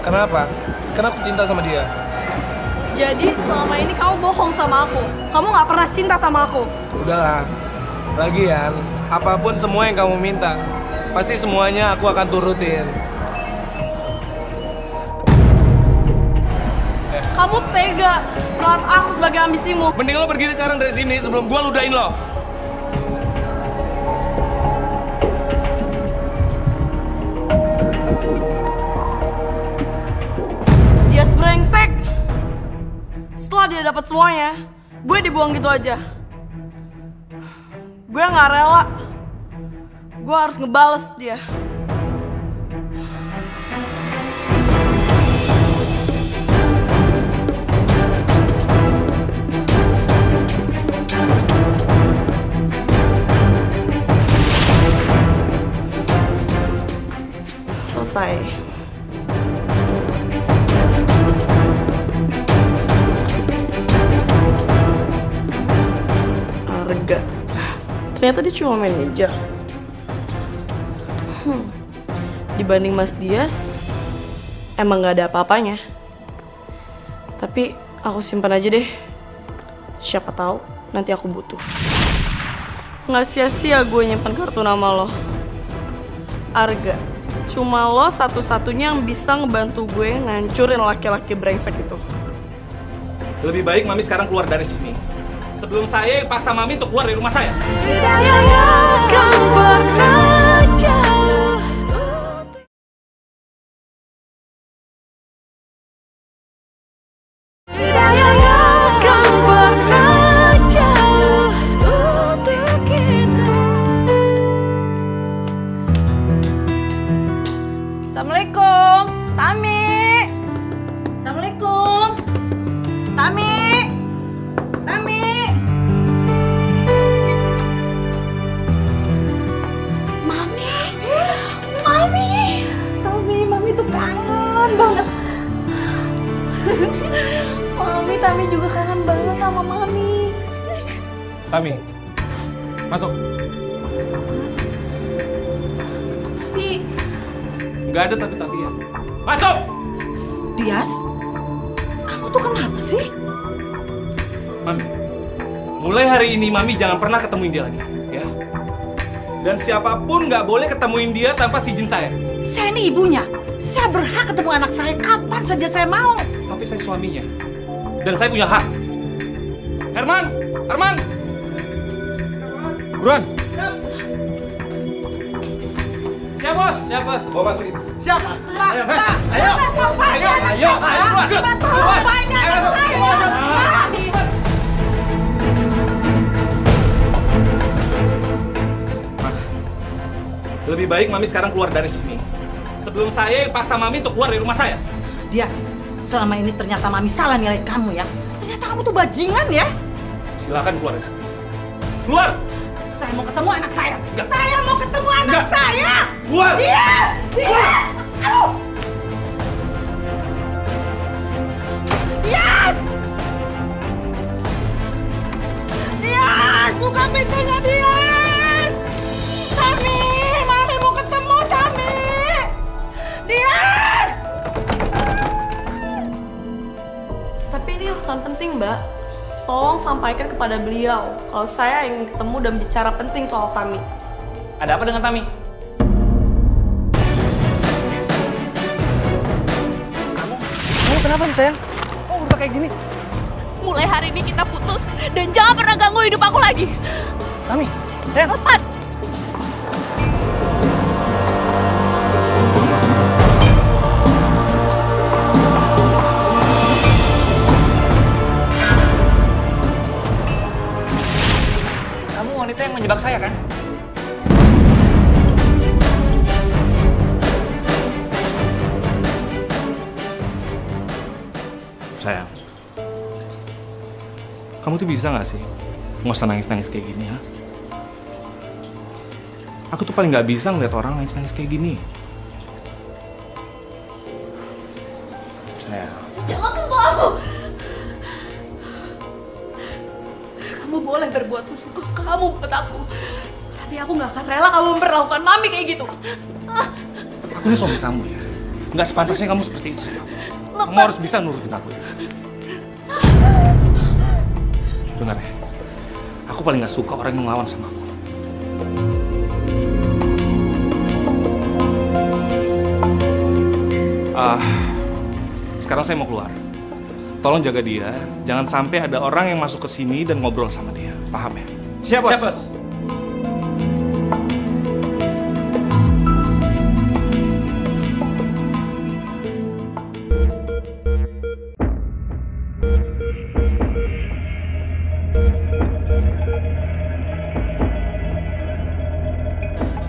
Kenapa? Karena aku cinta sama dia. Jadi selama ini kamu bohong sama aku. Kamu nggak pernah cinta sama aku. Udahlah. Lagian, apapun semua yang kamu minta, pasti semuanya aku akan turutin. Kamu tega merawat aku sebagai ambisimu. Mending lo pergi sekarang dari sini sebelum gua ludahin lo. Dia brengsek. Setelah dia dapat semuanya, gue dibuang gitu aja. Gue nggak rela. Gue harus ngebales dia. Selesai. Arga. Ternyata dia cuma manajer. Dibanding Mas Dias, emang gak ada apa-apanya. Tapi aku simpan aja deh. Siapa tahu nanti aku butuh. Nggak sia-sia gue nyimpan kartu nama lo. Arga. Cuma lo satu-satunya yang bisa ngebantu gue ngancurin laki-laki brengsek itu. Lebih baik Mami sekarang keluar dari sini. Sebelum saya paksa Mami untuk keluar dari rumah saya. Assalamualaikum, Tami. Assalamualaikum, Tami. Tami. Mami. Mami. Mami tuh kangen banget. Tami juga kangen banget sama Mami. Tami, masuk. Tapi Nggak ada tapi-tapian. Masuk! Dias, kamu tuh kenapa sih? Mami, mulai hari ini Mami jangan pernah ketemuin dia lagi, ya. Dan siapapun nggak boleh ketemuin dia tanpa izin saya. Saya ini ibunya. Saya berhak ketemu anak saya kapan saja saya mau. Tapi saya suaminya. Dan saya punya hak. Herman! Herman! Buruan! Siap, Bos! Siap, Bos! Bawa masuk istri. Siap! Ayo, ayo! Ayo, ayo! Lebih baik Mami sekarang keluar dari sini. Sebelum saya paksa Mami untuk keluar dari rumah saya. Dias, selama ini ternyata Mami salah nilai kamu ya. Ternyata kamu tuh bajingan ya. Silakan keluar dari sini. Keluar! Saya mau ketemu anak saya. Enggak. Saya mau ketemu anak saya. Keluar! Dias! Dias! Aduh! Dias! Dias! Buka pintunya, Dias! Tami! Mami mau ketemu, Tami! Dias! Tapi ini urusan penting, Mbak. Tolong sampaikan kepada beliau kalau saya ingin ketemu dan bicara penting soal Tami. Ada apa dengan Tami? Kamu kenapa sih sayang? Kamu berubah kayak gini? mulai hari ini kita putus dan jangan pernah ganggu hidup aku lagi. Tami, sayang. Lepas. Wanita yang menjebak saya kan? Sayang, kamu tuh bisa gak sih nggak usah nangis-nangis kayak gini, ha? Aku tuh paling gak bisa ngeliat orang nangis-nangis kayak gini. Sayang. Jangan sentuh aku. kamu buat aku. Tapi aku nggak akan rela kamu memperlakukan Mami kayak gitu. Aku ini suami kamu ya. Nggak sepantasnya kamu seperti itu sama aku. Kamu harus bisa nurutin aku ya. Dengar ya, aku paling nggak suka orang yang ngelawan sama aku. Sekarang saya mau keluar. Tolong jaga dia, jangan sampai ada orang yang masuk ke sini dan ngobrol sama dia. Paham ya? Siap, Bos. Siap, Bos.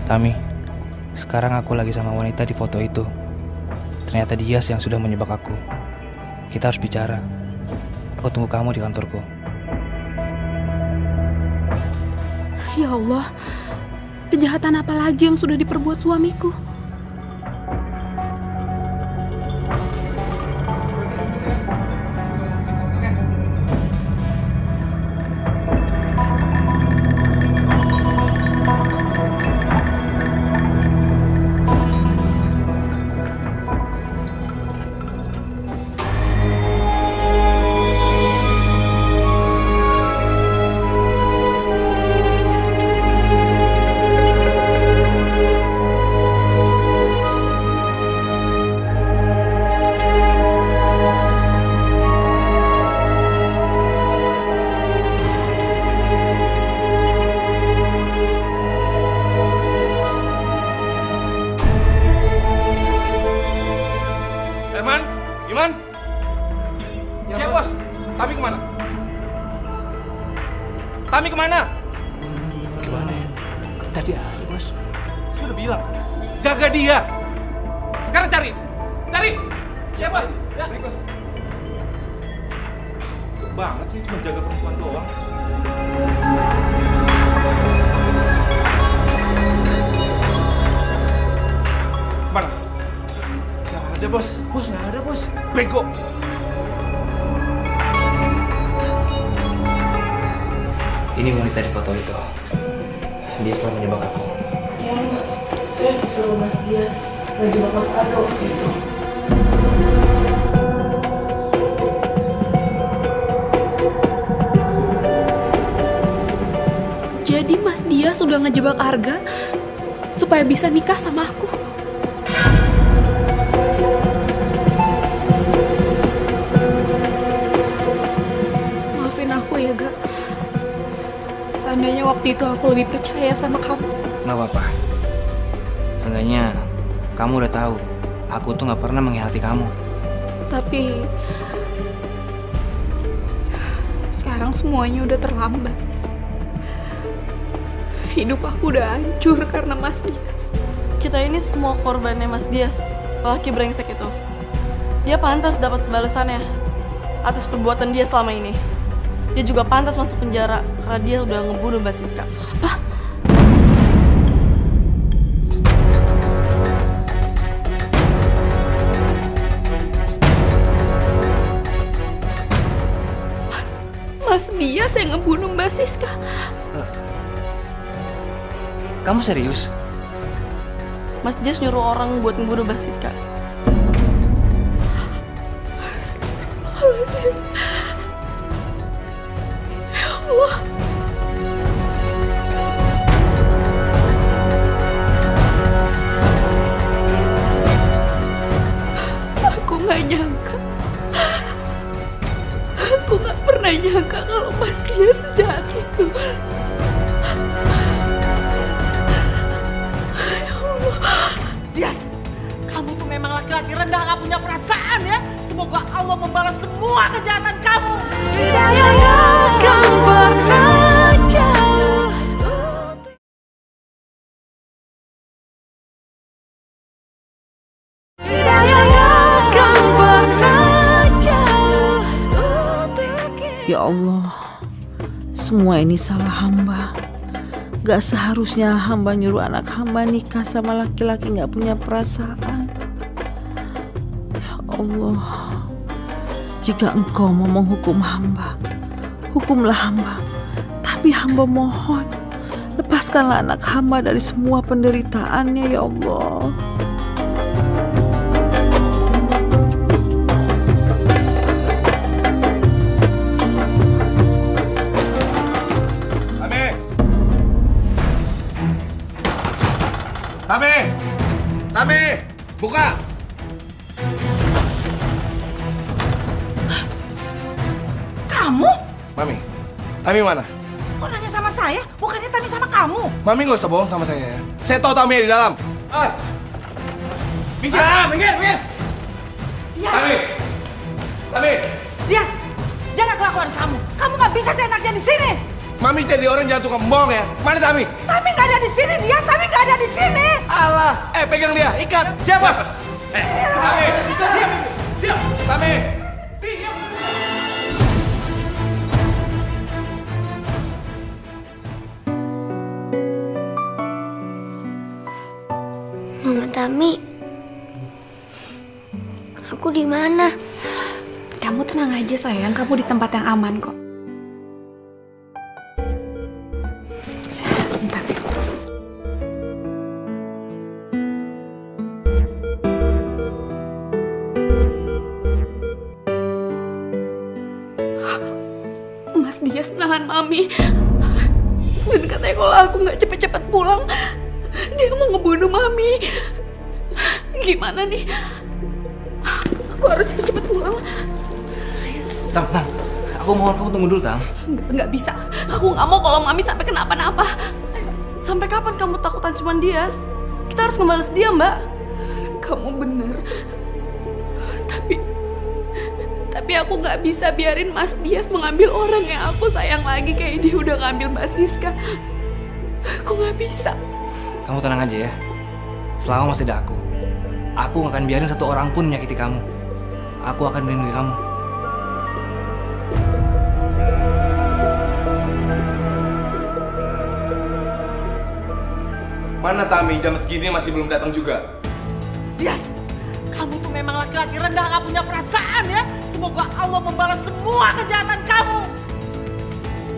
Tami, sekarang aku lagi sama wanita di foto itu. Ternyata dia yang sudah menyebak aku. Kita harus bicara. Aku tunggu kamu di kantorku. Ya Allah, kejahatan apa lagi yang sudah diperbuat suamiku? Iman? Ya, siap, Bos. Tami kemana? Tami kemana? Gimana ya? Tadi ada, Bos. Saya udah bilang kan, jaga dia. Sekarang cari. Cari. Ya, Bos. Ya. Baik, Bos. Kok banget sih cuma jaga perempuan doang. Mana? Nggak ada, Bos. Bos, nggak ada, Bos. Bego. Ini wanita di foto itu. Dia selalu menyebak aku. Ya, Mbak. Saya disuruh Mas Dias ngejebak Mas Arga waktu itu. Jadi Mas Dias sudah ngejebak Arga supaya bisa nikah sama aku. Maafin aku ya, Ga. Seandainya waktu itu aku lebih percaya sama kamu. Nggak apa-apa. Seenggaknya kamu udah tahu aku tuh nggak pernah mengkhianati kamu. Tapi sekarang semuanya udah terlambat. Hidup aku udah hancur karena Mas Dias. Kita ini semua korbannya Mas Dias, lelaki brengsek itu. Dia pantas dapat balasannya atas perbuatan dia selama ini. Dia juga pantas masuk penjara karena dia udah ngebunuh Mbak Siska. Apa? Mas Dias yang ngebunuh Mbak Siska. Kamu serius? Mas Dias nyuruh orang buat ngebunuh Mbak Siska. Astagfirullahaladzim. Ya Allah. Aku nggak nyangka. Aku nggak pernah nyangka kalau Mas Dias sejahat itu. Dias, kamu tuh memang laki-laki rendah, gak punya perasaan ya. Semoga Allah membalas semua kejahatan kamu. Hidayah akan pernah jauh. Hidayah akan pernah jauh. Ya Allah, semua ini salah hamba. Gak seharusnya hamba nyuruh anak hamba nikah sama laki-laki gak punya perasaan. Ya Allah, jika engkau mau menghukum hamba, hukumlah hamba. Tapi hamba mohon, lepaskanlah anak hamba dari semua penderitaannya ya Allah. Tami, buka. Kamu? Tami mana? Kok nanya sama saya? Bukannya Tami sama kamu? Mami nggak usah bohong sama saya ya. Saya tahu Tami di dalam. As! Minggir! Minggir! Ya. Tami! Dias, jaga kelakuan kamu. Kamu nggak bisa seenaknya di sini. Mami jadi orang jangan tukang bohong ya. Mana Tami? Tami nggak ada di sini, Dias. Tami nggak ada di sini. Alah, pegang dia, ikat. Siapa? Tami! Diam! Tami! Mama Tami, aku di mana? Kamu tenang aja sayang, kamu di tempat yang aman kok. Bentar. Mas Dias nahan Mami. Dan katanya kalau aku nggak cepet-cepet pulang, dia mau ngebunuh Mami. Gimana nih? Aku harus cepet-cepet pulang. Tam, aku mohon kamu tunggu dulu, Tam. Nggak bisa. Aku nggak mau kalau Mami sampai kenapa-napa. Sampai kapan kamu takutan cuman Dias? Kita harus ngebales dia, Mbak. Kamu bener. Tapi aku nggak bisa biarin Mas Dias mengambil orang yang aku sayang lagi kayak dia udah ngambil Mbak Siska. Aku nggak bisa. Kamu tenang aja ya. Selama masih ada aku nggak akan biarin satu orang pun menyakiti kamu. Aku akan melindungi kamu. Mana Tami? Jam segini masih belum datang juga. Dias, kamu tuh memang laki-laki rendah, nggak punya perasaan ya. Semoga Allah membalas semua kejahatan kamu.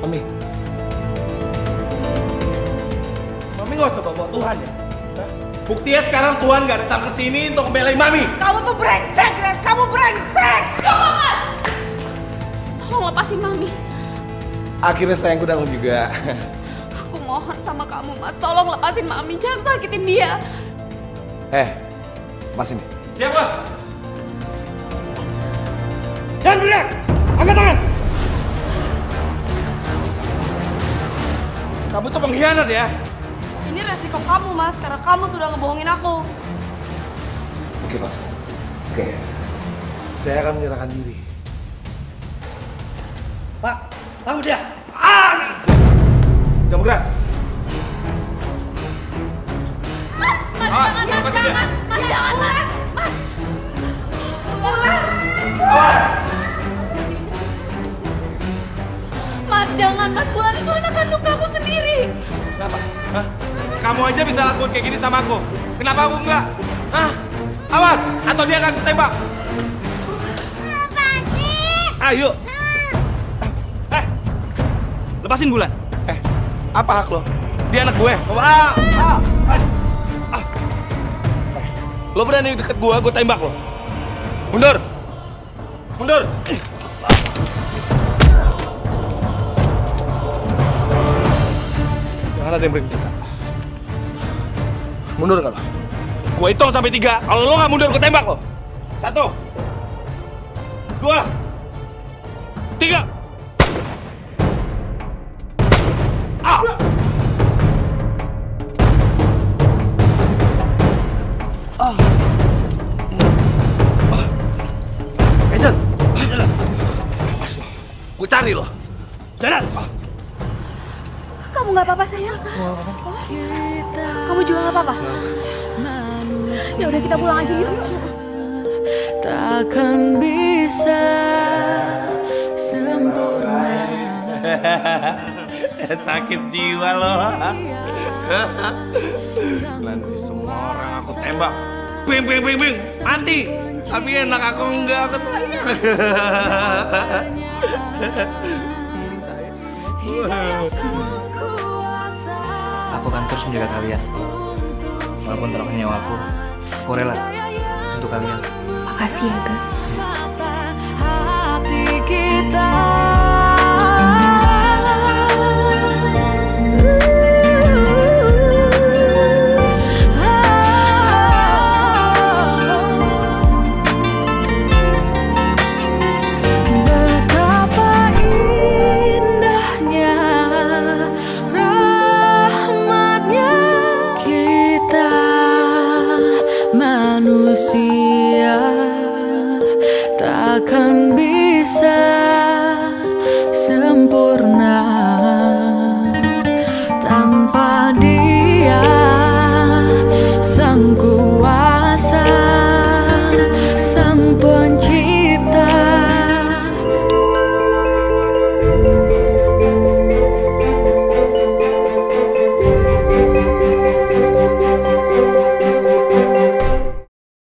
Mami nggak usah bawa Tuhan ya. Buktinya sekarang Tuhan nggak datang ke sini untuk membelain Mami. Kamu tuh brengsek, Ren. Kamu brengsek. Kamu Mas! Tolong lepasin Mami. Akhirnya sayangku datang juga. Aku mohon sama kamu Mas, tolong lepasin Mami. Jangan sakitin dia. Mas ini. Siap, Bos. Jangan berat! Angkat tangan! Kamu tuh pengkhianat ya? Ini resiko kamu, Mas, karena kamu sudah ngebohongin aku. Oke, Pak. Oke. Saya akan menyerahkan diri. Pak, kamu dia. Jangan bergerak. Mas, jangan, Mas, jangan, Mas. Mas, jangan, Mas. Bulan itu anak kandung kamu sendiri. Kenapa? Hah? Kamu aja bisa lakukan kayak gini sama aku. Kenapa aku enggak? Hah? Awas, atau dia akan tembak. Lepasin! Ayo. Lepasin Bulan. Apa hak lo? Dia anak gue. Lo berani deket gue tembak lo. Mundur. Mundur. Jangan ada yang berdekat. Mundur kan lo? Gue hitung sampai 3. Kalau lo nggak mundur, gue tembak lo. 1, 2, 3. Ejen, awas lo. Gue cari lo. Jalan. Kamu nggak apa-apa sayang? Kamu juga nggak apa-apa? Ya udah kita pulang aja yuk. Takkan bisa sempurna. Sakit jiwa lo. Nanti semua orang aku tembak. Bing, bing, bing, bing. Mati. Tapi enak aku enggak, aku sayang. Aku akan terus menjaga kalian. Walaupun taruhan nyawa aku rela untuk kalian. Makasih ya, Ga. Hati kita